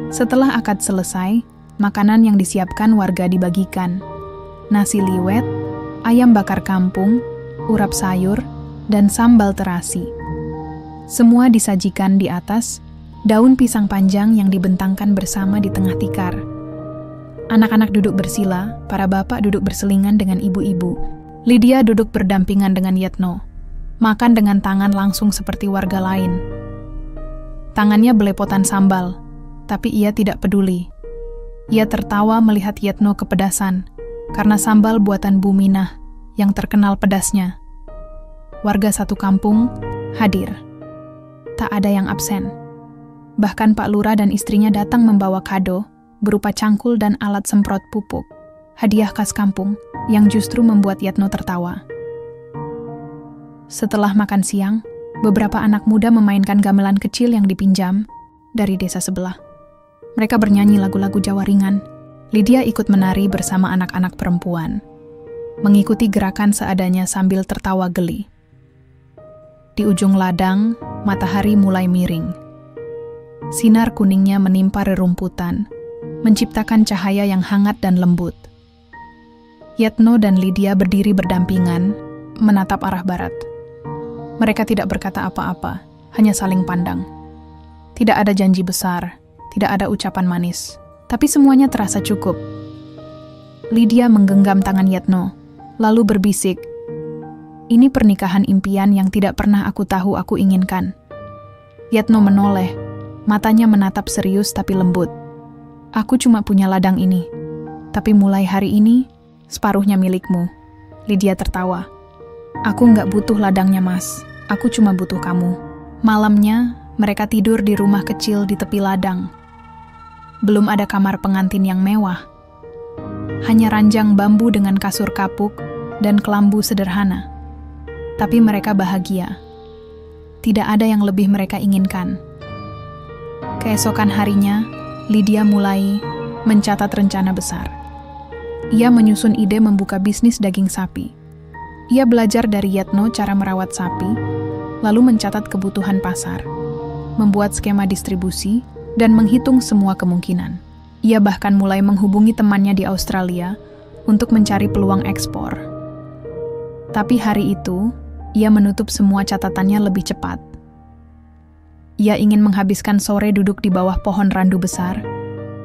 Setelah akad selesai, makanan yang disiapkan warga dibagikan. Nasi liwet, ayam bakar kampung, urap sayur, dan sambal terasi. Semua disajikan di atas daun pisang panjang yang dibentangkan bersama di tengah tikar. Anak-anak duduk bersila, para bapak duduk berselingan dengan ibu-ibu. Lydia duduk berdampingan dengan Yetno, makan dengan tangan langsung seperti warga lain. Tangannya belepotan sambal, tapi ia tidak peduli. Ia tertawa melihat Yetno kepedasan, karena sambal buatan Bu Minah yang terkenal pedasnya. Warga satu kampung hadir. Tak ada yang absen. Bahkan Pak Lurah dan istrinya datang membawa kado berupa cangkul dan alat semprot pupuk, hadiah khas kampung yang justru membuat Yetno tertawa. Setelah makan siang, beberapa anak muda memainkan gamelan kecil yang dipinjam dari desa sebelah. Mereka bernyanyi lagu-lagu Jawa ringan. Lydia ikut menari bersama anak-anak perempuan, mengikuti gerakan seadanya sambil tertawa geli. Di ujung ladang, matahari mulai miring. Sinar kuningnya menimpa rerumputan, menciptakan cahaya yang hangat dan lembut. Yetno dan Lydia berdiri berdampingan, menatap arah barat. Mereka tidak berkata apa-apa, hanya saling pandang. Tidak ada janji besar, tidak ada ucapan manis, tapi semuanya terasa cukup. Lydia menggenggam tangan Yetno, lalu berbisik, "Ini pernikahan impian yang tidak pernah aku tahu aku inginkan." Yetno menoleh, matanya menatap serius tapi lembut. "Aku cuma punya ladang ini, tapi mulai hari ini, separuhnya milikmu." Lydia tertawa. "Aku nggak butuh ladangnya, Mas. Aku cuma butuh kamu." Malamnya, mereka tidur di rumah kecil di tepi ladang. Belum ada kamar pengantin yang mewah. Hanya ranjang bambu dengan kasur kapuk dan kelambu sederhana. Tapi mereka bahagia. Tidak ada yang lebih mereka inginkan. Keesokan harinya, Lydia mulai mencatat rencana besar. Ia menyusun ide membuka bisnis daging sapi. Ia belajar dari Yetno cara merawat sapi, lalu mencatat kebutuhan pasar, membuat skema distribusi, dan menghitung semua kemungkinan. Ia bahkan mulai menghubungi temannya di Australia untuk mencari peluang ekspor. Tapi hari itu, ia menutup semua catatannya lebih cepat. Ia ingin menghabiskan sore duduk di bawah pohon randu besar,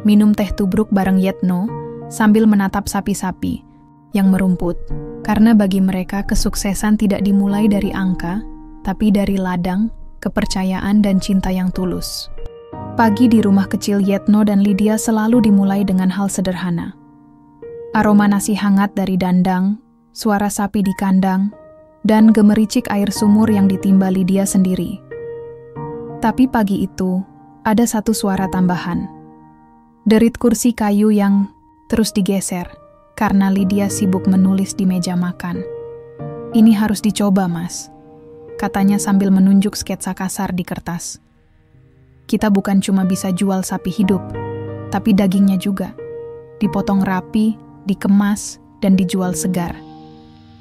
minum teh tubruk bareng Yetno, sambil menatap sapi-sapi yang merumput. Karena bagi mereka kesuksesan tidak dimulai dari angka, tapi dari ladang, kepercayaan, dan cinta yang tulus. Pagi di rumah kecil Yetno dan Lydia selalu dimulai dengan hal sederhana. Aroma nasi hangat dari dandang, suara sapi di kandang, dan gemericik air sumur yang ditimba Lydia sendiri. Tapi pagi itu, ada satu suara tambahan. Derit kursi kayu yang terus digeser, karena Lydia sibuk menulis di meja makan. "Ini harus dicoba, Mas," katanya sambil menunjuk sketsa kasar di kertas. "Kita bukan cuma bisa jual sapi hidup, tapi dagingnya juga. Dipotong rapi, dikemas, dan dijual segar."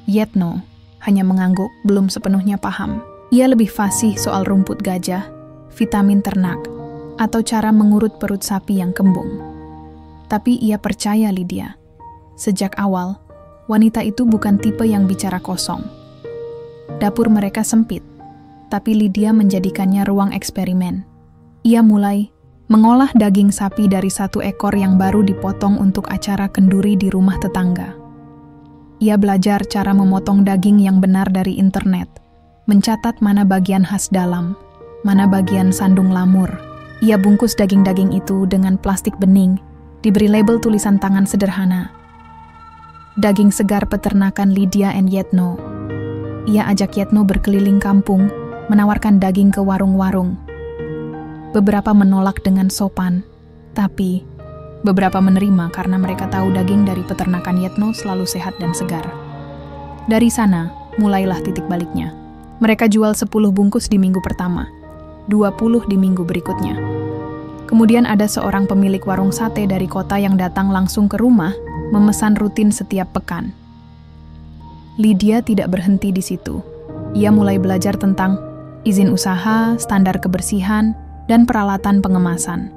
Yetno hanya mengangguk, belum sepenuhnya paham. Ia lebih fasih soal rumput gajah, vitamin ternak, atau cara mengurut perut sapi yang kembung. Tapi ia percaya Lydia. Sejak awal, wanita itu bukan tipe yang bicara kosong. Dapur mereka sempit, tapi Lydia menjadikannya ruang eksperimen. Ia mulai mengolah daging sapi dari satu ekor yang baru dipotong untuk acara kenduri di rumah tetangga. Ia belajar cara memotong daging yang benar dari internet, mencatat mana bagian khas dalam, mana bagian sandung lamur. Ia bungkus daging-daging itu dengan plastik bening, diberi label tulisan tangan sederhana. Daging segar peternakan Lydia and Yetno. Ia ajak Yetno berkeliling kampung, menawarkan daging ke warung-warung. Beberapa menolak dengan sopan, tapi beberapa menerima karena mereka tahu daging dari peternakan Yetno selalu sehat dan segar. Dari sana, mulailah titik baliknya. Mereka jual 10 bungkus di minggu pertama, 20 di minggu berikutnya. Kemudian ada seorang pemilik warung sate dari kota yang datang langsung ke rumah, memesan rutin setiap pekan. Lydia tidak berhenti di situ. Ia mulai belajar tentang izin usaha, standar kebersihan, dan peralatan pengemasan.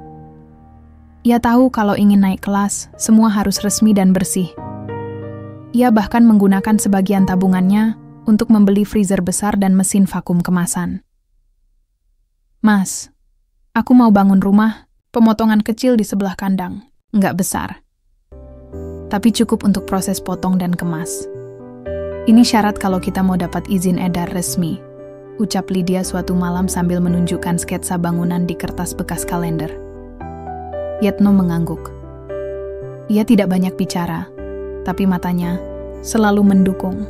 Ia tahu kalau ingin naik kelas, semua harus resmi dan bersih. Ia bahkan menggunakan sebagian tabungannya untuk membeli freezer besar dan mesin vakum kemasan. "Mas, aku mau bangun rumah, pemotongan kecil di sebelah kandang, nggak besar. Tapi cukup untuk proses potong dan kemas. Ini syarat kalau kita mau dapat izin edar resmi," ucap Lydia suatu malam sambil menunjukkan sketsa bangunan di kertas bekas kalender. Yetno mengangguk. Ia tidak banyak bicara, tapi matanya selalu mendukung.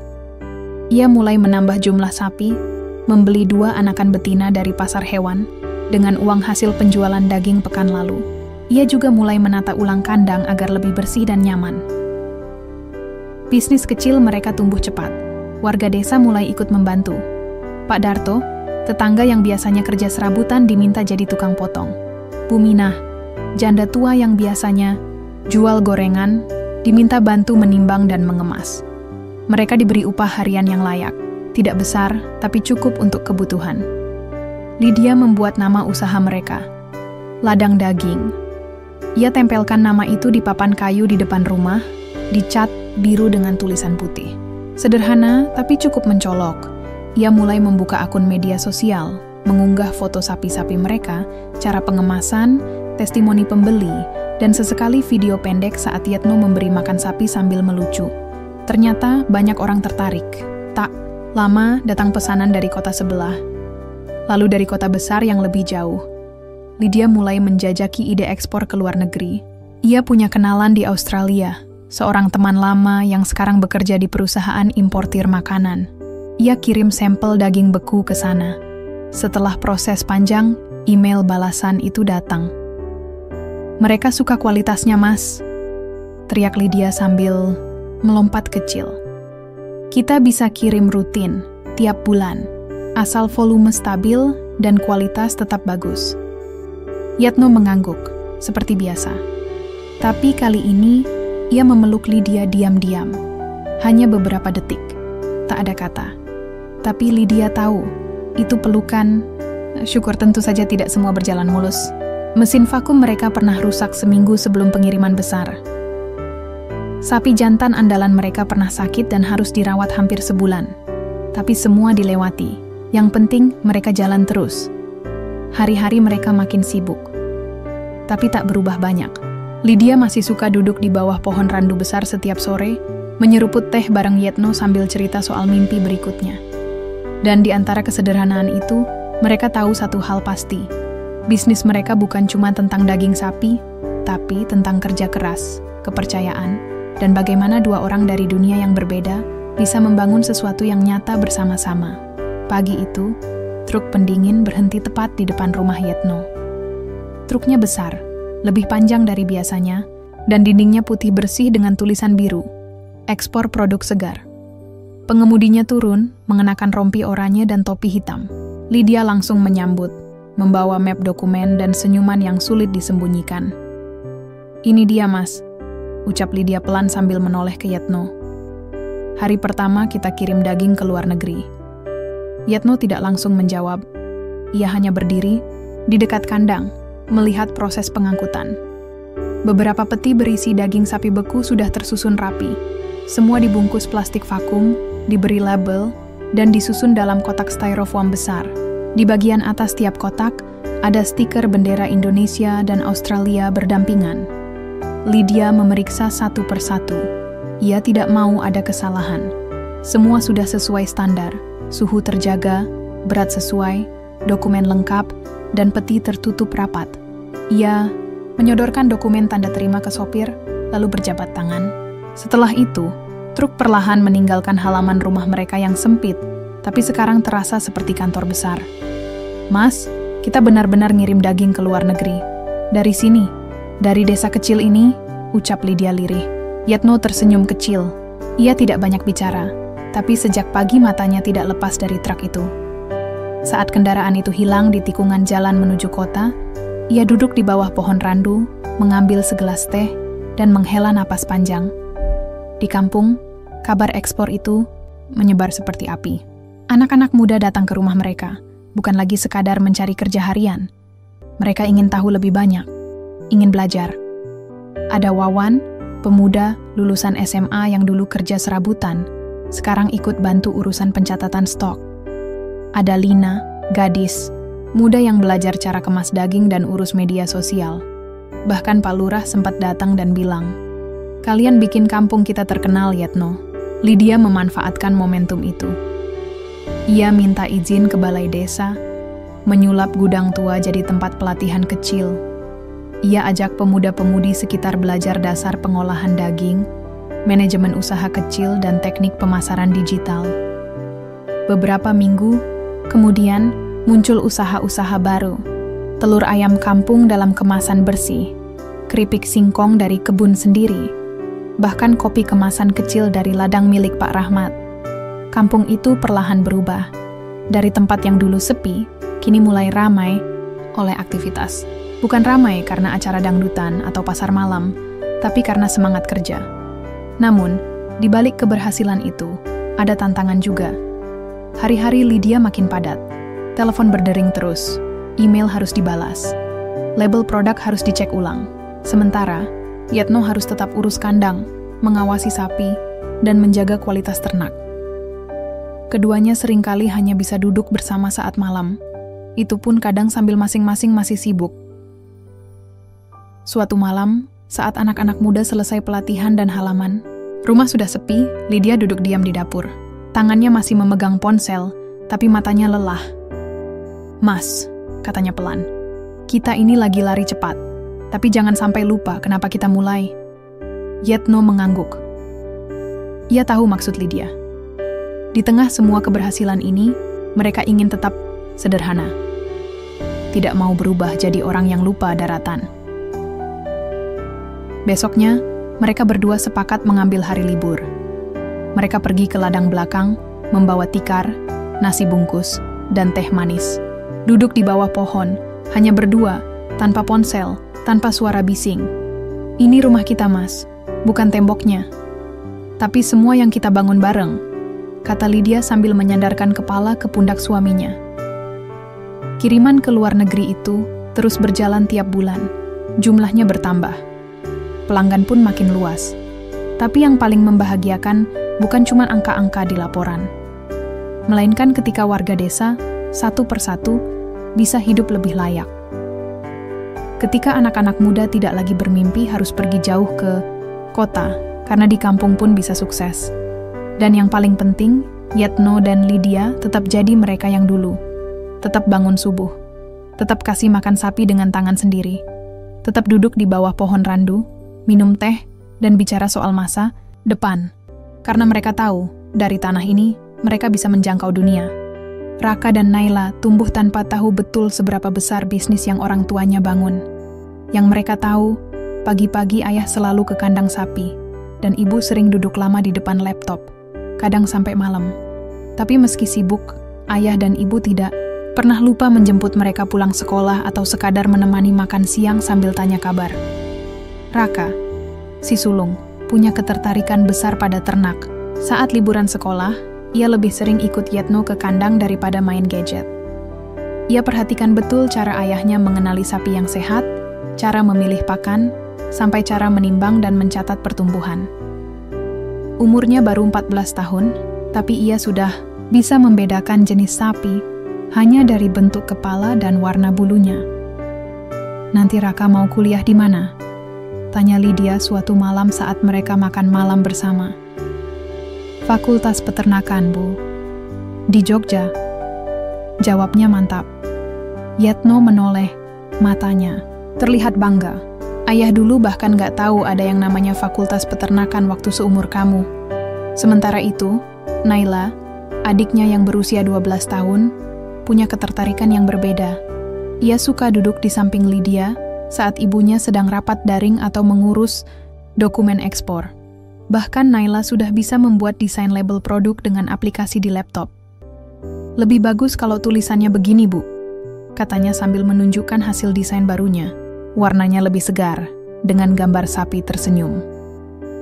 Ia mulai menambah jumlah sapi, membeli 2 anakan betina dari pasar hewan, dengan uang hasil penjualan daging pekan lalu. Ia juga mulai menata ulang kandang agar lebih bersih dan nyaman. Bisnis kecil mereka tumbuh cepat. Warga desa mulai ikut membantu. Pak Darto, tetangga yang biasanya kerja serabutan, diminta jadi tukang potong. Bu Minah, janda tua yang biasanya jual gorengan, diminta bantu menimbang dan mengemas. Mereka diberi upah harian yang layak, tidak besar tapi cukup untuk kebutuhan. Lydia membuat nama usaha mereka, Ladang Daging. Ia tempelkan nama itu di papan kayu di depan rumah, dicat biru dengan tulisan putih. Sederhana tapi cukup mencolok. Ia mulai membuka akun media sosial, mengunggah foto sapi-sapi mereka, cara pengemasan, testimoni pembeli, dan sesekali video pendek saat Yetno memberi makan sapi sambil melucu. Ternyata banyak orang tertarik. Tak lama datang pesanan dari kota sebelah, lalu dari kota besar yang lebih jauh. Lydia mulai menjajaki ide ekspor ke luar negeri. Ia punya kenalan di Australia, seorang teman lama yang sekarang bekerja di perusahaan importir makanan. Ia kirim sampel daging beku ke sana. Setelah proses panjang, email balasan itu datang. "Mereka suka kualitasnya, Mas," teriak Lydia sambil melompat kecil. "Kita bisa kirim rutin, tiap bulan, asal volume stabil dan kualitas tetap bagus." Yetno mengangguk, seperti biasa. Tapi kali ini, ia memeluk Lydia diam-diam. Hanya beberapa detik, tak ada kata. Tapi Lydia tahu, itu pelukan. Syukur tentu saja tidak semua berjalan mulus. Mesin vakum mereka pernah rusak seminggu sebelum pengiriman besar. Sapi jantan andalan mereka pernah sakit dan harus dirawat hampir sebulan. Tapi semua dilewati. Yang penting mereka jalan terus. Hari-hari mereka makin sibuk. Tapi tak berubah banyak. Lydia masih suka duduk di bawah pohon randu besar setiap sore, menyeruput teh bareng Yetno sambil cerita soal mimpi berikutnya. Dan di antara kesederhanaan itu, mereka tahu satu hal pasti. Bisnis mereka bukan cuma tentang daging sapi, tapi tentang kerja keras, kepercayaan, dan bagaimana 2 orang dari dunia yang berbeda bisa membangun sesuatu yang nyata bersama-sama. Pagi itu, truk pendingin berhenti tepat di depan rumah Yetno. Truknya besar, lebih panjang dari biasanya, dan dindingnya putih bersih dengan tulisan biru. Ekspor produk segar. Pengemudinya turun, mengenakan rompi oranye dan topi hitam. Lydia langsung menyambut, membawa map dokumen dan senyuman yang sulit disembunyikan. "Ini dia, Mas," ucap Lydia pelan sambil menoleh ke Yetno. "Hari pertama kita kirim daging ke luar negeri." Yetno tidak langsung menjawab. Ia hanya berdiri di dekat kandang, melihat proses pengangkutan. Beberapa peti berisi daging sapi beku sudah tersusun rapi. Semua dibungkus plastik vakum, diberi label, dan disusun dalam kotak styrofoam besar. Di bagian atas tiap kotak, ada stiker bendera Indonesia dan Australia berdampingan. Lydia memeriksa satu persatu. Ia tidak mau ada kesalahan. Semua sudah sesuai standar, suhu terjaga, berat sesuai, dokumen lengkap, dan peti tertutup rapat. Ia menyodorkan dokumen tanda terima ke sopir, lalu berjabat tangan. Setelah itu, truk perlahan meninggalkan halaman rumah mereka yang sempit, tapi sekarang terasa seperti kantor besar. "Mas, kita benar-benar ngirim daging ke luar negeri. Dari sini, dari desa kecil ini," ucap Lydia lirih. Yetno tersenyum kecil. Ia tidak banyak bicara, tapi sejak pagi matanya tidak lepas dari truk itu. Saat kendaraan itu hilang di tikungan jalan menuju kota, ia duduk di bawah pohon randu, mengambil segelas teh, dan menghela napas panjang. Di kampung, kabar ekspor itu menyebar seperti api. Anak-anak muda datang ke rumah mereka, bukan lagi sekadar mencari kerja harian. Mereka ingin tahu lebih banyak, ingin belajar. Ada Wawan, pemuda lulusan SMA yang dulu kerja serabutan, sekarang ikut bantu urusan pencatatan stok. Ada Lina, gadis, muda yang belajar cara kemas daging dan urus media sosial. Bahkan Pak Lurah sempat datang dan bilang, "Kalian bikin kampung kita terkenal, Yetno." Lydia memanfaatkan momentum itu. Ia minta izin ke balai desa, menyulap gudang tua jadi tempat pelatihan kecil. Ia ajak pemuda-pemudi sekitar belajar dasar pengolahan daging, manajemen usaha kecil, dan teknik pemasaran digital. Beberapa minggu kemudian, muncul usaha-usaha baru. Telur ayam kampung dalam kemasan bersih, keripik singkong dari kebun sendiri, bahkan kopi kemasan kecil dari ladang milik Pak Rahmat. Kampung itu perlahan berubah. Dari tempat yang dulu sepi, kini mulai ramai oleh aktivitas. Bukan ramai karena acara dangdutan atau pasar malam, tapi karena semangat kerja. Namun, di balik keberhasilan itu, ada tantangan juga. Hari-hari Lydia makin padat. Telepon berdering terus, email harus dibalas, label produk harus dicek ulang. Sementara, Yetno harus tetap urus kandang, mengawasi sapi, dan menjaga kualitas ternak. Keduanya seringkali hanya bisa duduk bersama saat malam. Itu pun kadang sambil masing-masing masih sibuk. Suatu malam, saat anak-anak muda selesai pelatihan dan halaman, rumah sudah sepi, Lydia duduk diam di dapur. Tangannya masih memegang ponsel, tapi matanya lelah. "Mas," katanya pelan, "kita ini lagi lari cepat, tapi jangan sampai lupa kenapa kita mulai." Yetno mengangguk. Ia tahu maksud Lydia. Di tengah semua keberhasilan ini, mereka ingin tetap sederhana. Tidak mau berubah jadi orang yang lupa daratan. Besoknya, mereka berdua sepakat mengambil hari libur. Mereka pergi ke ladang belakang, membawa tikar, nasi bungkus, dan teh manis. Duduk di bawah pohon, hanya berdua, tanpa ponsel, tanpa suara bising. "Ini rumah kita, Mas, bukan temboknya, tapi semua yang kita bangun bareng," kata Lydia sambil menyandarkan kepala ke pundak suaminya. Kiriman ke luar negeri itu terus berjalan tiap bulan. Jumlahnya bertambah. Pelanggan pun makin luas. Tapi yang paling membahagiakan bukan cuma angka-angka di laporan, melainkan ketika warga desa, satu persatu, bisa hidup lebih layak. Ketika anak-anak muda tidak lagi bermimpi harus pergi jauh ke kota, karena di kampung pun bisa sukses. Dan yang paling penting, Yetno dan Lydia tetap jadi mereka yang dulu. Tetap bangun subuh, tetap kasih makan sapi dengan tangan sendiri, tetap duduk di bawah pohon randu, minum teh, dan bicara soal masa depan. Karena mereka tahu, dari tanah ini, mereka bisa menjangkau dunia. Raka dan Naila tumbuh tanpa tahu betul seberapa besar bisnis yang orang tuanya bangun. Yang mereka tahu, pagi-pagi ayah selalu ke kandang sapi, dan ibu sering duduk lama di depan laptop, kadang sampai malam. Tapi meski sibuk, ayah dan ibu tidak pernah lupa menjemput mereka pulang sekolah atau sekadar menemani makan siang sambil tanya kabar. Raka, si sulung, punya ketertarikan besar pada ternak. Saat liburan sekolah, ia lebih sering ikut Yetno ke kandang daripada main gadget. Ia perhatikan betul cara ayahnya mengenali sapi yang sehat, cara memilih pakan, sampai cara menimbang dan mencatat pertumbuhan. Umurnya baru 14 tahun, tapi ia sudah bisa membedakan jenis sapi hanya dari bentuk kepala dan warna bulunya. Nanti Raka mau kuliah di mana? Tanya Lydia suatu malam saat mereka makan malam bersama. Fakultas Peternakan, Bu. Di Jogja. Jawabnya mantap. Yetno menoleh, matanya terlihat bangga. Ayah dulu bahkan gak tahu ada yang namanya Fakultas Peternakan waktu seumur kamu. Sementara itu, Naila, adiknya yang berusia 12 tahun, punya ketertarikan yang berbeda. Ia suka duduk di samping Lydia saat ibunya sedang rapat daring atau mengurus dokumen ekspor. Bahkan Naila sudah bisa membuat desain label produk dengan aplikasi di laptop. Lebih bagus kalau tulisannya begini, Bu, katanya sambil menunjukkan hasil desain barunya. Warnanya lebih segar, dengan gambar sapi tersenyum.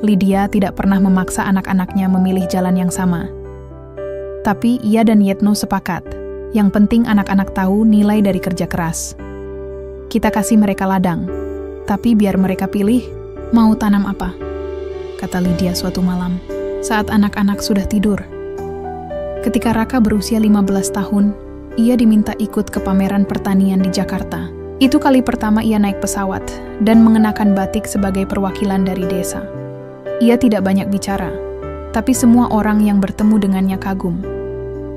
Lydia tidak pernah memaksa anak-anaknya memilih jalan yang sama. Tapi ia dan Yetno sepakat, yang penting anak-anak tahu nilai dari kerja keras. Kita kasih mereka ladang, tapi biar mereka pilih mau tanam apa, kata Lydia suatu malam, saat anak-anak sudah tidur. Ketika Raka berusia 15 tahun, ia diminta ikut ke pameran pertanian di Jakarta. Itu kali pertama ia naik pesawat dan mengenakan batik sebagai perwakilan dari desa. Ia tidak banyak bicara, tapi semua orang yang bertemu dengannya kagum.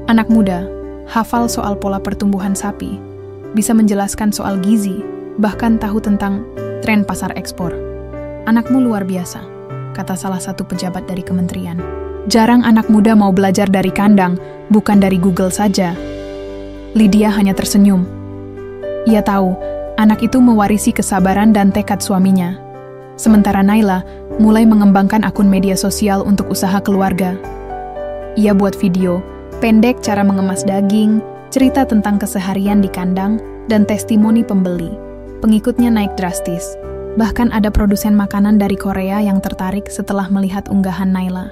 Anak muda, hafal soal pola pertumbuhan sapi, bisa menjelaskan soal gizi, bahkan tahu tentang tren pasar ekspor. Anakmu luar biasa, kata salah satu pejabat dari kementerian. Jarang anak muda mau belajar dari kandang, bukan dari Google saja. Lydia hanya tersenyum. Ia tahu, anak itu mewarisi kesabaran dan tekad suaminya. Sementara Naila mulai mengembangkan akun media sosial untuk usaha keluarga. Ia buat video pendek cara mengemas daging, cerita tentang keseharian di kandang, dan testimoni pembeli. Pengikutnya naik drastis. Bahkan ada produsen makanan dari Korea yang tertarik setelah melihat unggahan Naila.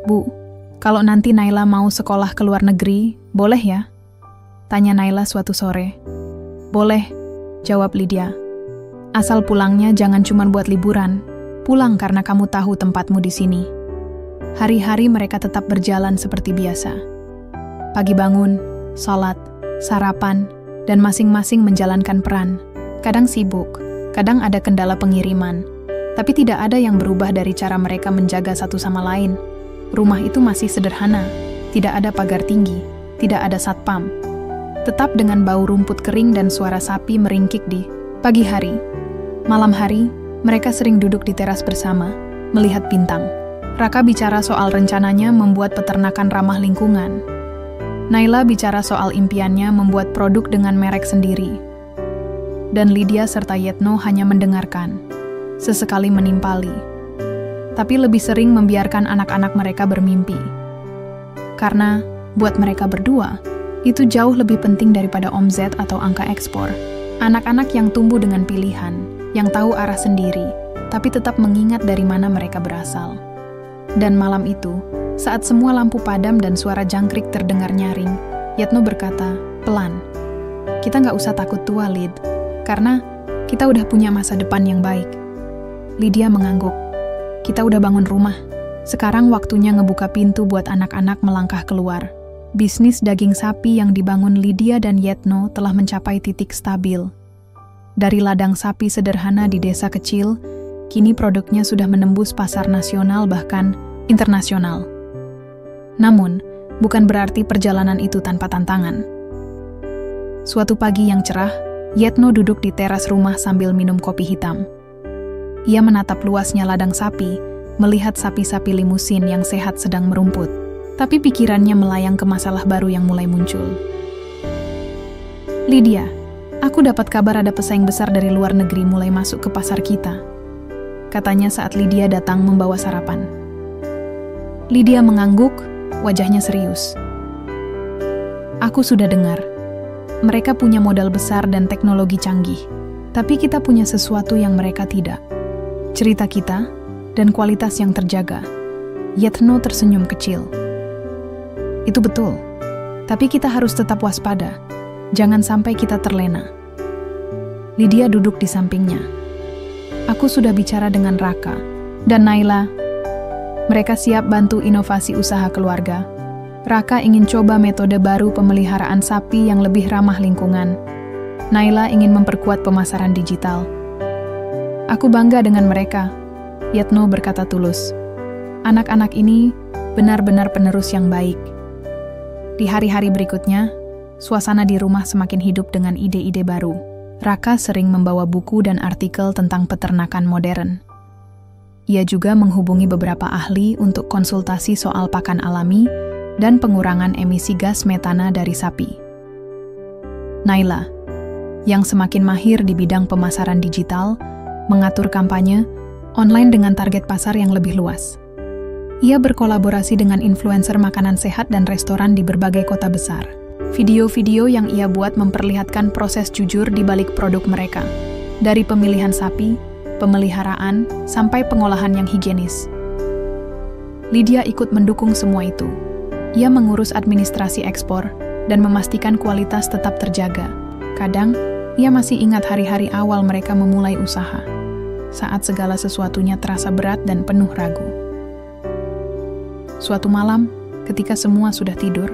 Bu, kalau nanti Naila mau sekolah ke luar negeri, boleh ya? Tanya Naila suatu sore. Boleh, jawab Lydia. Asal pulangnya jangan cuma buat liburan. Pulang karena kamu tahu tempatmu di sini. Hari-hari mereka tetap berjalan seperti biasa. Pagi bangun, sholat, sarapan, dan masing-masing menjalankan peran. Kadang sibuk, kadang ada kendala pengiriman. Tapi tidak ada yang berubah dari cara mereka menjaga satu sama lain. Rumah itu masih sederhana, tidak ada pagar tinggi, tidak ada satpam. Tetap dengan bau rumput kering dan suara sapi meringkik di pagi hari. Malam hari, mereka sering duduk di teras bersama, melihat bintang. Raka bicara soal rencananya membuat peternakan ramah lingkungan. Naila bicara soal impiannya membuat produk dengan merek sendiri. Dan Lydia serta Yetno hanya mendengarkan, sesekali menimpali. Tapi lebih sering membiarkan anak-anak mereka bermimpi. Karena, buat mereka berdua, itu jauh lebih penting daripada omzet atau angka ekspor. Anak-anak yang tumbuh dengan pilihan, yang tahu arah sendiri, tapi tetap mengingat dari mana mereka berasal. Dan malam itu, saat semua lampu padam dan suara jangkrik terdengar nyaring, Yetno berkata, pelan, kita nggak usah takut tua, Lid, karena kita udah punya masa depan yang baik. Lydia mengangguk, kita udah bangun rumah, sekarang waktunya ngebuka pintu buat anak-anak melangkah keluar. Bisnis daging sapi yang dibangun Lydia dan Yetno telah mencapai titik stabil. Dari ladang sapi sederhana di desa kecil, kini produknya sudah menembus pasar nasional bahkan internasional. Namun, bukan berarti perjalanan itu tanpa tantangan. Suatu pagi yang cerah, Yetno duduk di teras rumah sambil minum kopi hitam. Ia menatap luasnya ladang sapi, melihat sapi-sapi limusin yang sehat sedang merumput, tapi pikirannya melayang ke masalah baru yang mulai muncul. "Lydia, aku dapat kabar ada pesaing besar dari luar negeri mulai masuk ke pasar kita," katanya saat Lydia datang membawa sarapan. Lydia mengangguk, wajahnya serius. "Aku sudah dengar. Mereka punya modal besar dan teknologi canggih, tapi kita punya sesuatu yang mereka tidak. Cerita kita dan kualitas yang terjaga." Yetno tersenyum kecil. "Itu betul, tapi kita harus tetap waspada. Jangan sampai kita terlena." Lydia duduk di sampingnya. "Aku sudah bicara dengan Raka dan Naila. Mereka siap bantu inovasi usaha keluarga. Raka ingin coba metode baru pemeliharaan sapi yang lebih ramah lingkungan. Naila ingin memperkuat pemasaran digital. Aku bangga dengan mereka," Yetno berkata tulus. "Anak-anak ini benar-benar penerus yang baik." Di hari-hari berikutnya, suasana di rumah semakin hidup dengan ide-ide baru. Raka sering membawa buku dan artikel tentang peternakan modern. Ia juga menghubungi beberapa ahli untuk konsultasi soal pakan alami dan pengurangan emisi gas metana dari sapi. Naila, yang semakin mahir di bidang pemasaran digital, mengatur kampanye online dengan target pasar yang lebih luas. Ia berkolaborasi dengan influencer makanan sehat dan restoran di berbagai kota besar. Video-video yang ia buat memperlihatkan proses jujur di balik produk mereka, dari pemilihan sapi, pemeliharaan, sampai pengolahan yang higienis. Lydia ikut mendukung semua itu. Ia mengurus administrasi ekspor dan memastikan kualitas tetap terjaga. Kadang, ia masih ingat hari-hari awal mereka memulai usaha, saat segala sesuatunya terasa berat dan penuh ragu. Suatu malam, ketika semua sudah tidur,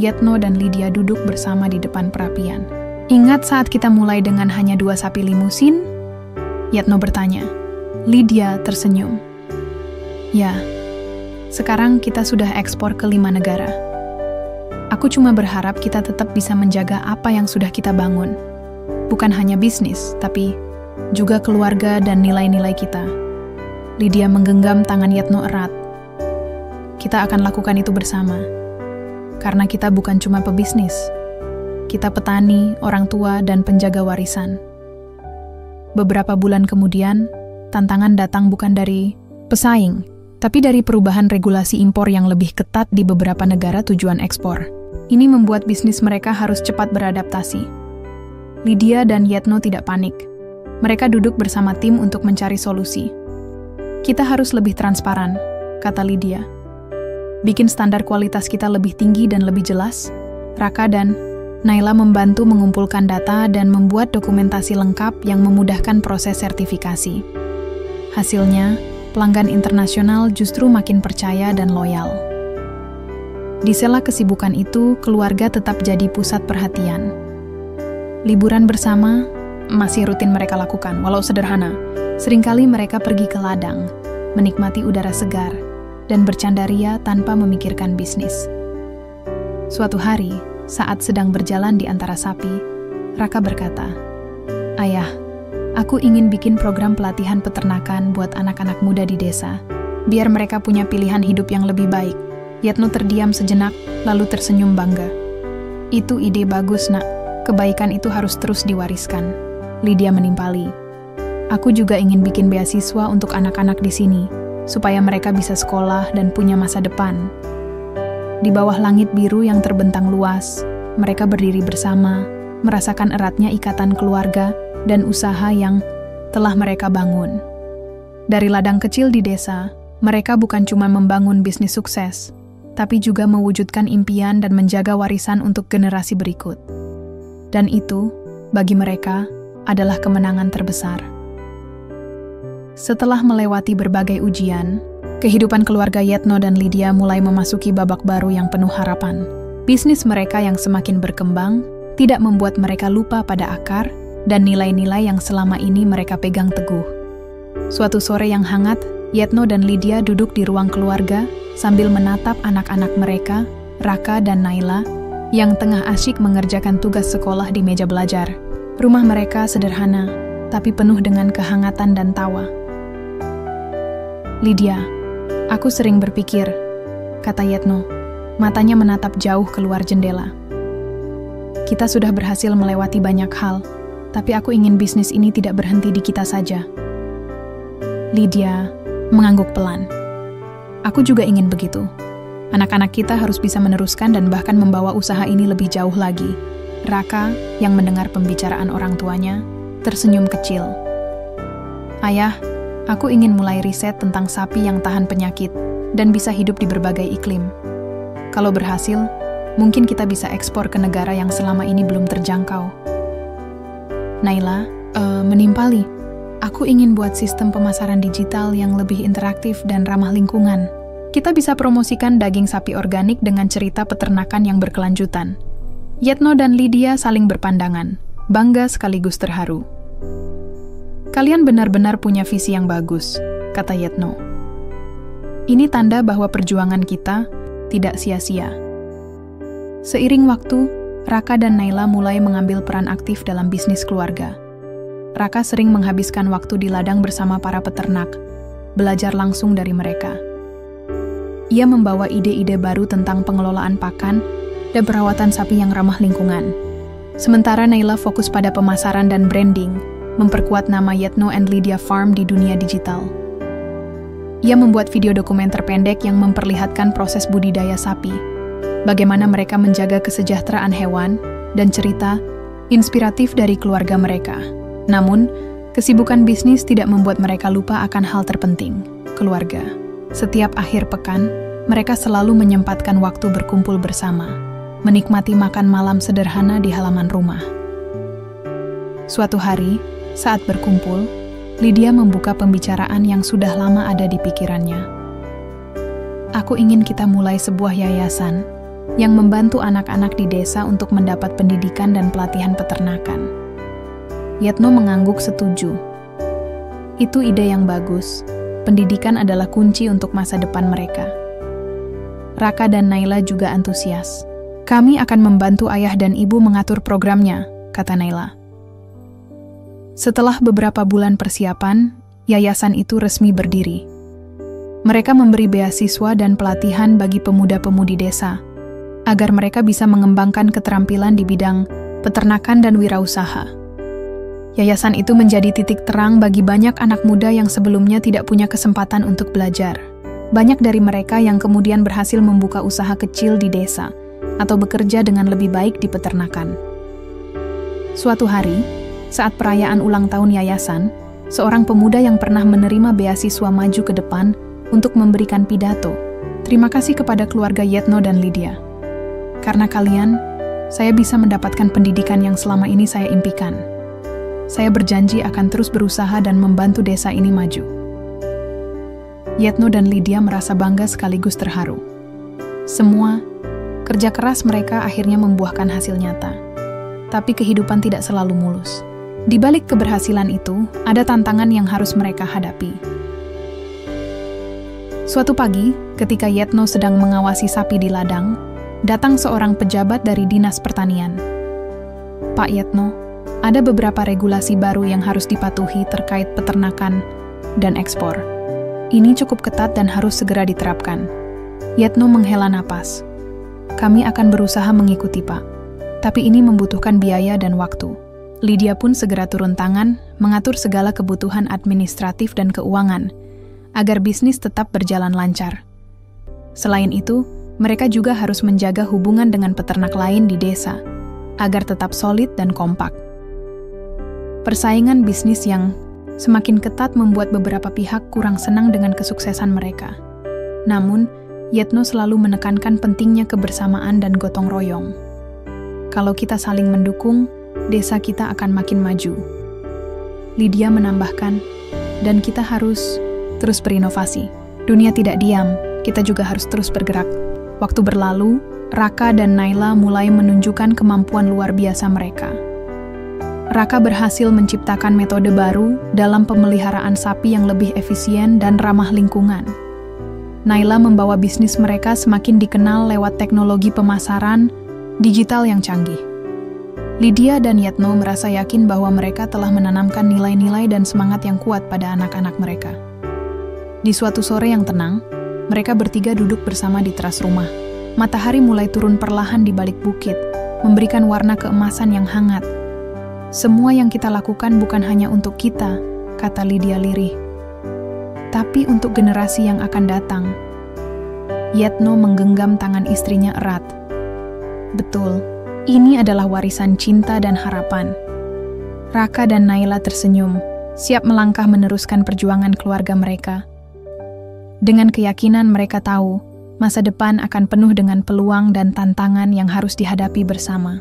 Yetno dan Lydia duduk bersama di depan perapian. "Ingat saat kita mulai dengan hanya 2 sapi limusin?" Yetno bertanya. Lydia tersenyum. "Ya, sekarang kita sudah ekspor ke 5 negara. Aku cuma berharap kita tetap bisa menjaga apa yang sudah kita bangun. Bukan hanya bisnis, tapi juga keluarga dan nilai-nilai kita." Lydia menggenggam tangan Yetno erat. "Kita akan lakukan itu bersama. Karena kita bukan cuma pebisnis. Kita petani, orang tua, dan penjaga warisan." Beberapa bulan kemudian, tantangan datang bukan dari pesaing, tapi dari perubahan regulasi impor yang lebih ketat di beberapa negara tujuan ekspor. Ini membuat bisnis mereka harus cepat beradaptasi. Lydia dan Yetno tidak panik. Mereka duduk bersama tim untuk mencari solusi. "Kita harus lebih transparan," kata Lydia. "Bikin standar kualitas kita lebih tinggi dan lebih jelas." Raka dan Naila membantu mengumpulkan data dan membuat dokumentasi lengkap yang memudahkan proses sertifikasi. Hasilnya, pelanggan internasional justru makin percaya dan loyal. Di sela kesibukan itu, keluarga tetap jadi pusat perhatian. Liburan bersama masih rutin mereka lakukan, walau sederhana. Seringkali mereka pergi ke ladang, menikmati udara segar, dan bercanda ria tanpa memikirkan bisnis. Suatu hari, saat sedang berjalan di antara sapi, Raka berkata, "Ayah, aku ingin bikin program pelatihan peternakan buat anak-anak muda di desa, biar mereka punya pilihan hidup yang lebih baik." Yetno terdiam sejenak, lalu tersenyum bangga. "Itu ide bagus, Nak. Kebaikan itu harus terus diwariskan." Lydia menimpali, "Aku juga ingin bikin beasiswa untuk anak-anak di sini, supaya mereka bisa sekolah dan punya masa depan." Di bawah langit biru yang terbentang luas, mereka berdiri bersama, merasakan eratnya ikatan keluarga dan usaha yang telah mereka bangun. Dari ladang kecil di desa, mereka bukan cuma membangun bisnis sukses, tapi juga mewujudkan impian dan menjaga warisan untuk generasi berikut. Dan itu, bagi mereka, adalah kemenangan terbesar. Setelah melewati berbagai ujian, kehidupan keluarga Yetno dan Lydia mulai memasuki babak baru yang penuh harapan. Bisnis mereka yang semakin berkembang tidak membuat mereka lupa pada akar dan nilai-nilai yang selama ini mereka pegang teguh. Suatu sore yang hangat, Yetno dan Lydia duduk di ruang keluarga sambil menatap anak-anak mereka, Raka dan Naila, yang tengah asyik mengerjakan tugas sekolah di meja belajar. Rumah mereka sederhana, tapi penuh dengan kehangatan dan tawa. Lydia, aku sering berpikir, kata Yetno, matanya menatap jauh keluar jendela. Kita sudah berhasil melewati banyak hal, tapi aku ingin bisnis ini tidak berhenti di kita saja. Lydia mengangguk pelan. Aku juga ingin begitu. Anak-anak kita harus bisa meneruskan dan bahkan membawa usaha ini lebih jauh lagi. Raka, yang mendengar pembicaraan orang tuanya, tersenyum kecil. Ayah, aku ingin mulai riset tentang sapi yang tahan penyakit dan bisa hidup di berbagai iklim. Kalau berhasil, mungkin kita bisa ekspor ke negara yang selama ini belum terjangkau. Naila, menimpali. Aku ingin buat sistem pemasaran digital yang lebih interaktif dan ramah lingkungan. Kita bisa promosikan daging sapi organik dengan cerita peternakan yang berkelanjutan. Yetno dan Lydia saling berpandangan, bangga sekaligus terharu. Kalian benar-benar punya visi yang bagus, kata Yetno. Ini tanda bahwa perjuangan kita tidak sia-sia. Seiring waktu, Raka dan Naila mulai mengambil peran aktif dalam bisnis keluarga. Raka sering menghabiskan waktu di ladang bersama para peternak, belajar langsung dari mereka. Ia membawa ide-ide baru tentang pengelolaan pakan dan perawatan sapi yang ramah lingkungan. Sementara Naila fokus pada pemasaran dan branding, memperkuat nama Yetno and Lydia Farm di dunia digital. Ia membuat video dokumenter pendek yang memperlihatkan proses budidaya sapi, bagaimana mereka menjaga kesejahteraan hewan, dan cerita inspiratif dari keluarga mereka. Namun, kesibukan bisnis tidak membuat mereka lupa akan hal terpenting, keluarga. Setiap akhir pekan, mereka selalu menyempatkan waktu berkumpul bersama, menikmati makan malam sederhana di halaman rumah. Suatu hari, saat berkumpul, Lydia membuka pembicaraan yang sudah lama ada di pikirannya. Aku ingin kita mulai sebuah yayasan yang membantu anak-anak di desa untuk mendapat pendidikan dan pelatihan peternakan. Yetno mengangguk setuju. Itu ide yang bagus. Pendidikan adalah kunci untuk masa depan mereka. Raka dan Naila juga antusias. Kami akan membantu ayah dan ibu mengatur programnya, kata Naila. Setelah beberapa bulan persiapan, yayasan itu resmi berdiri. Mereka memberi beasiswa dan pelatihan bagi pemuda-pemudi desa, agar mereka bisa mengembangkan keterampilan di bidang peternakan dan wirausaha. Yayasan itu menjadi titik terang bagi banyak anak muda yang sebelumnya tidak punya kesempatan untuk belajar. Banyak dari mereka yang kemudian berhasil membuka usaha kecil di desa, atau bekerja dengan lebih baik di peternakan. Suatu hari, saat perayaan ulang tahun yayasan, seorang pemuda yang pernah menerima beasiswa maju ke depan untuk memberikan pidato. Terima kasih kepada keluarga Yetno dan Lydia. Karena kalian, saya bisa mendapatkan pendidikan yang selama ini saya impikan. Saya berjanji akan terus berusaha dan membantu desa ini maju. Yetno dan Lydia merasa bangga sekaligus terharu. Semua kerja keras mereka akhirnya membuahkan hasil nyata. Tapi kehidupan tidak selalu mulus. Di balik keberhasilan itu, ada tantangan yang harus mereka hadapi. Suatu pagi, ketika Yetno sedang mengawasi sapi di ladang, datang seorang pejabat dari Dinas Pertanian. Pak Yetno, ada beberapa regulasi baru yang harus dipatuhi terkait peternakan dan ekspor. Ini cukup ketat dan harus segera diterapkan. Yetno menghela napas. Kami akan berusaha mengikuti, Pak. Tapi ini membutuhkan biaya dan waktu. Lydia pun segera turun tangan, mengatur segala kebutuhan administratif dan keuangan, agar bisnis tetap berjalan lancar. Selain itu, mereka juga harus menjaga hubungan dengan peternak lain di desa, agar tetap solid dan kompak. Persaingan bisnis yang semakin ketat membuat beberapa pihak kurang senang dengan kesuksesan mereka. Namun, Yetno selalu menekankan pentingnya kebersamaan dan gotong royong. Kalau kita saling mendukung, desa kita akan makin maju. Lydia menambahkan, dan kita harus terus berinovasi. Dunia tidak diam, kita juga harus terus bergerak. Waktu berlalu, Raka dan Naila mulai menunjukkan kemampuan luar biasa mereka. Raka berhasil menciptakan metode baru dalam pemeliharaan sapi yang lebih efisien dan ramah lingkungan. Naila membawa bisnis mereka semakin dikenal lewat teknologi pemasaran digital yang canggih. Lydia dan Yetno merasa yakin bahwa mereka telah menanamkan nilai-nilai dan semangat yang kuat pada anak-anak mereka. Di suatu sore yang tenang, mereka bertiga duduk bersama di teras rumah. Matahari mulai turun perlahan di balik bukit, memberikan warna keemasan yang hangat. Semua yang kita lakukan bukan hanya untuk kita, kata Lydia lirih, tapi untuk generasi yang akan datang. Yetno menggenggam tangan istrinya erat. Betul, ini adalah warisan cinta dan harapan. Raka dan Naila tersenyum, siap melangkah meneruskan perjuangan keluarga mereka. Dengan keyakinan mereka tahu, masa depan akan penuh dengan peluang dan tantangan yang harus dihadapi bersama.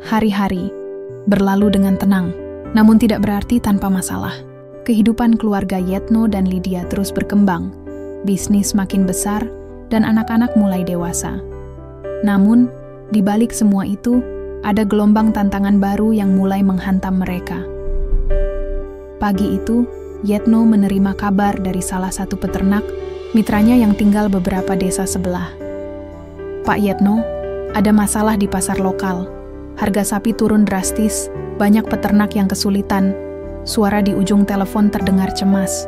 Hari-hari berlalu dengan tenang, namun tidak berarti tanpa masalah. Kehidupan keluarga Yetno dan Lydia terus berkembang, bisnis makin besar, dan anak-anak mulai dewasa. Namun, di balik semua itu, ada gelombang tantangan baru yang mulai menghantam mereka. Pagi itu, Yetno menerima kabar dari salah satu peternak, mitranya yang tinggal beberapa desa sebelah. Pak Yetno, ada masalah di pasar lokal. Harga sapi turun drastis, banyak peternak yang kesulitan. Suara di ujung telepon terdengar cemas.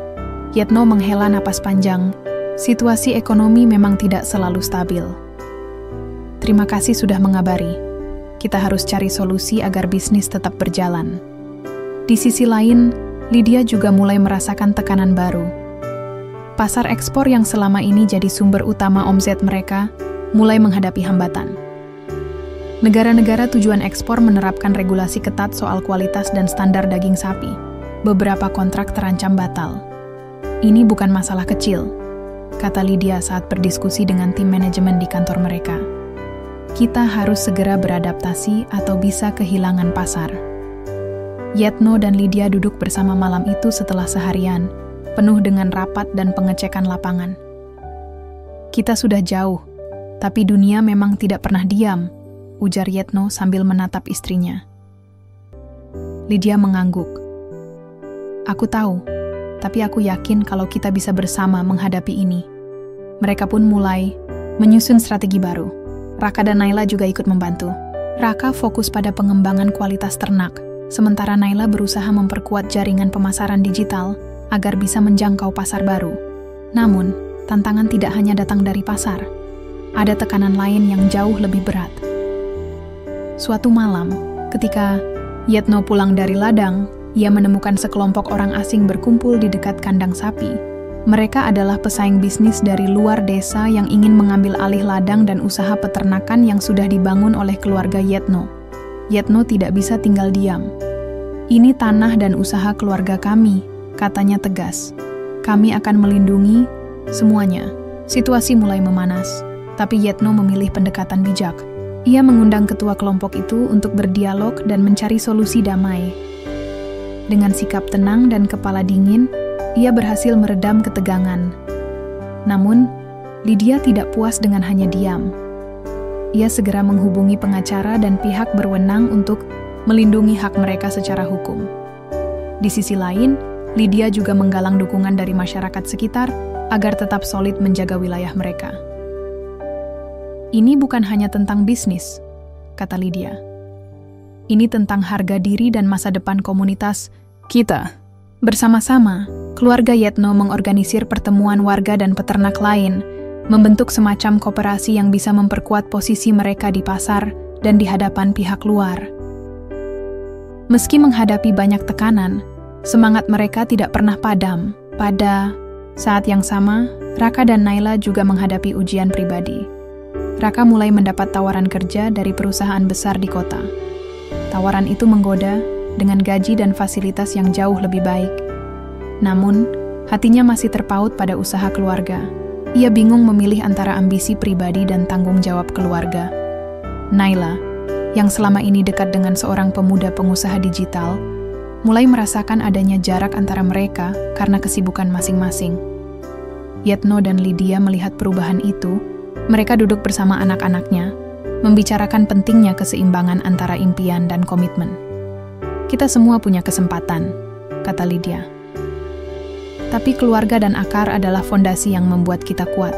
Yetno menghela napas panjang. Situasi ekonomi memang tidak selalu stabil. Terima kasih sudah mengabari. Kita harus cari solusi agar bisnis tetap berjalan. Di sisi lain, Lydia juga mulai merasakan tekanan baru. Pasar ekspor yang selama ini jadi sumber utama omzet mereka mulai menghadapi hambatan. Negara-negara tujuan ekspor menerapkan regulasi ketat soal kualitas dan standar daging sapi. Beberapa kontrak terancam batal. Ini bukan masalah kecil, kata Lydia saat berdiskusi dengan tim manajemen di kantor mereka. Kita harus segera beradaptasi atau bisa kehilangan pasar. Yetno dan Lydia duduk bersama malam itu setelah seharian, penuh dengan rapat dan pengecekan lapangan. Kita sudah jauh, tapi dunia memang tidak pernah diam, ujar Yetno sambil menatap istrinya. Lydia mengangguk. Aku tahu, tapi aku yakin kalau kita bisa bersama menghadapi ini. Mereka pun mulai menyusun strategi baru. Raka dan Naila juga ikut membantu. Raka fokus pada pengembangan kualitas ternak, sementara Naila berusaha memperkuat jaringan pemasaran digital agar bisa menjangkau pasar baru. Namun, tantangan tidak hanya datang dari pasar. Ada tekanan lain yang jauh lebih berat. Suatu malam, ketika Yetno pulang dari ladang, ia menemukan sekelompok orang asing berkumpul di dekat kandang sapi. Mereka adalah pesaing bisnis dari luar desa yang ingin mengambil alih ladang dan usaha peternakan yang sudah dibangun oleh keluarga Yetno. Yetno tidak bisa tinggal diam. Ini tanah dan usaha keluarga kami, katanya tegas. Kami akan melindungi semuanya. Situasi mulai memanas, tapi Yetno memilih pendekatan bijak. Ia mengundang ketua kelompok itu untuk berdialog dan mencari solusi damai. Dengan sikap tenang dan kepala dingin, ia berhasil meredam ketegangan. Namun, Lydia tidak puas dengan hanya diam. Ia segera menghubungi pengacara dan pihak berwenang untuk melindungi hak mereka secara hukum. Di sisi lain, Lydia juga menggalang dukungan dari masyarakat sekitar agar tetap solid menjaga wilayah mereka. Ini bukan hanya tentang bisnis, kata Lydia. Ini tentang harga diri dan masa depan komunitas kita. Bersama-sama, keluarga Yetno mengorganisir pertemuan warga dan peternak lain, membentuk semacam koperasi yang bisa memperkuat posisi mereka di pasar dan di hadapan pihak luar. Meski menghadapi banyak tekanan, semangat mereka tidak pernah padam. Pada saat yang sama, Raka dan Naila juga menghadapi ujian pribadi. Raka mulai mendapat tawaran kerja dari perusahaan besar di kota. Tawaran itu menggoda dengan gaji dan fasilitas yang jauh lebih baik. Namun, hatinya masih terpaut pada usaha keluarga. Ia bingung memilih antara ambisi pribadi dan tanggung jawab keluarga. Naila, yang selama ini dekat dengan seorang pemuda pengusaha digital, mulai merasakan adanya jarak antara mereka karena kesibukan masing-masing. Yetno dan Lydia melihat perubahan itu. Mereka duduk bersama anak-anaknya, membicarakan pentingnya keseimbangan antara impian dan komitmen. Kita semua punya kesempatan, kata Lydia. Tapi keluarga dan akar adalah fondasi yang membuat kita kuat.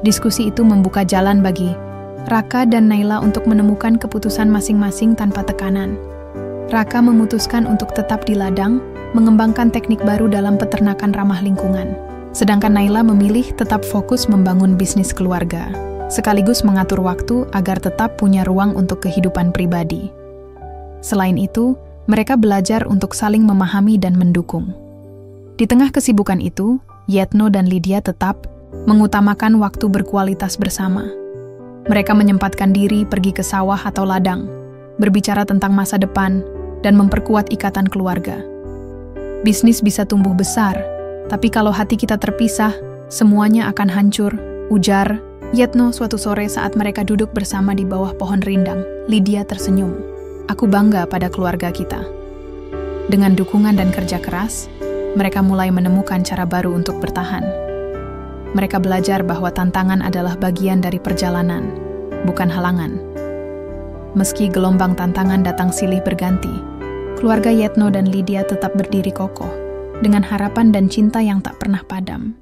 Diskusi itu membuka jalan bagi Raka dan Naila untuk menemukan keputusan masing-masing tanpa tekanan. Raka memutuskan untuk tetap di ladang, mengembangkan teknik baru dalam peternakan ramah lingkungan. Sedangkan Naila memilih tetap fokus membangun bisnis keluarga, sekaligus mengatur waktu agar tetap punya ruang untuk kehidupan pribadi. Selain itu, mereka belajar untuk saling memahami dan mendukung. Di tengah kesibukan itu, Yetno dan Lydia tetap mengutamakan waktu berkualitas bersama. Mereka menyempatkan diri pergi ke sawah atau ladang, berbicara tentang masa depan, dan memperkuat ikatan keluarga. Bisnis bisa tumbuh besar, tapi kalau hati kita terpisah, semuanya akan hancur, ujar Yetno suatu sore saat mereka duduk bersama di bawah pohon rindang. Lydia tersenyum. Aku bangga pada keluarga kita. Dengan dukungan dan kerja keras, mereka mulai menemukan cara baru untuk bertahan. Mereka belajar bahwa tantangan adalah bagian dari perjalanan, bukan halangan. Meski gelombang tantangan datang silih berganti, keluarga Yetno dan Lydia tetap berdiri kokoh, dengan harapan dan cinta yang tak pernah padam.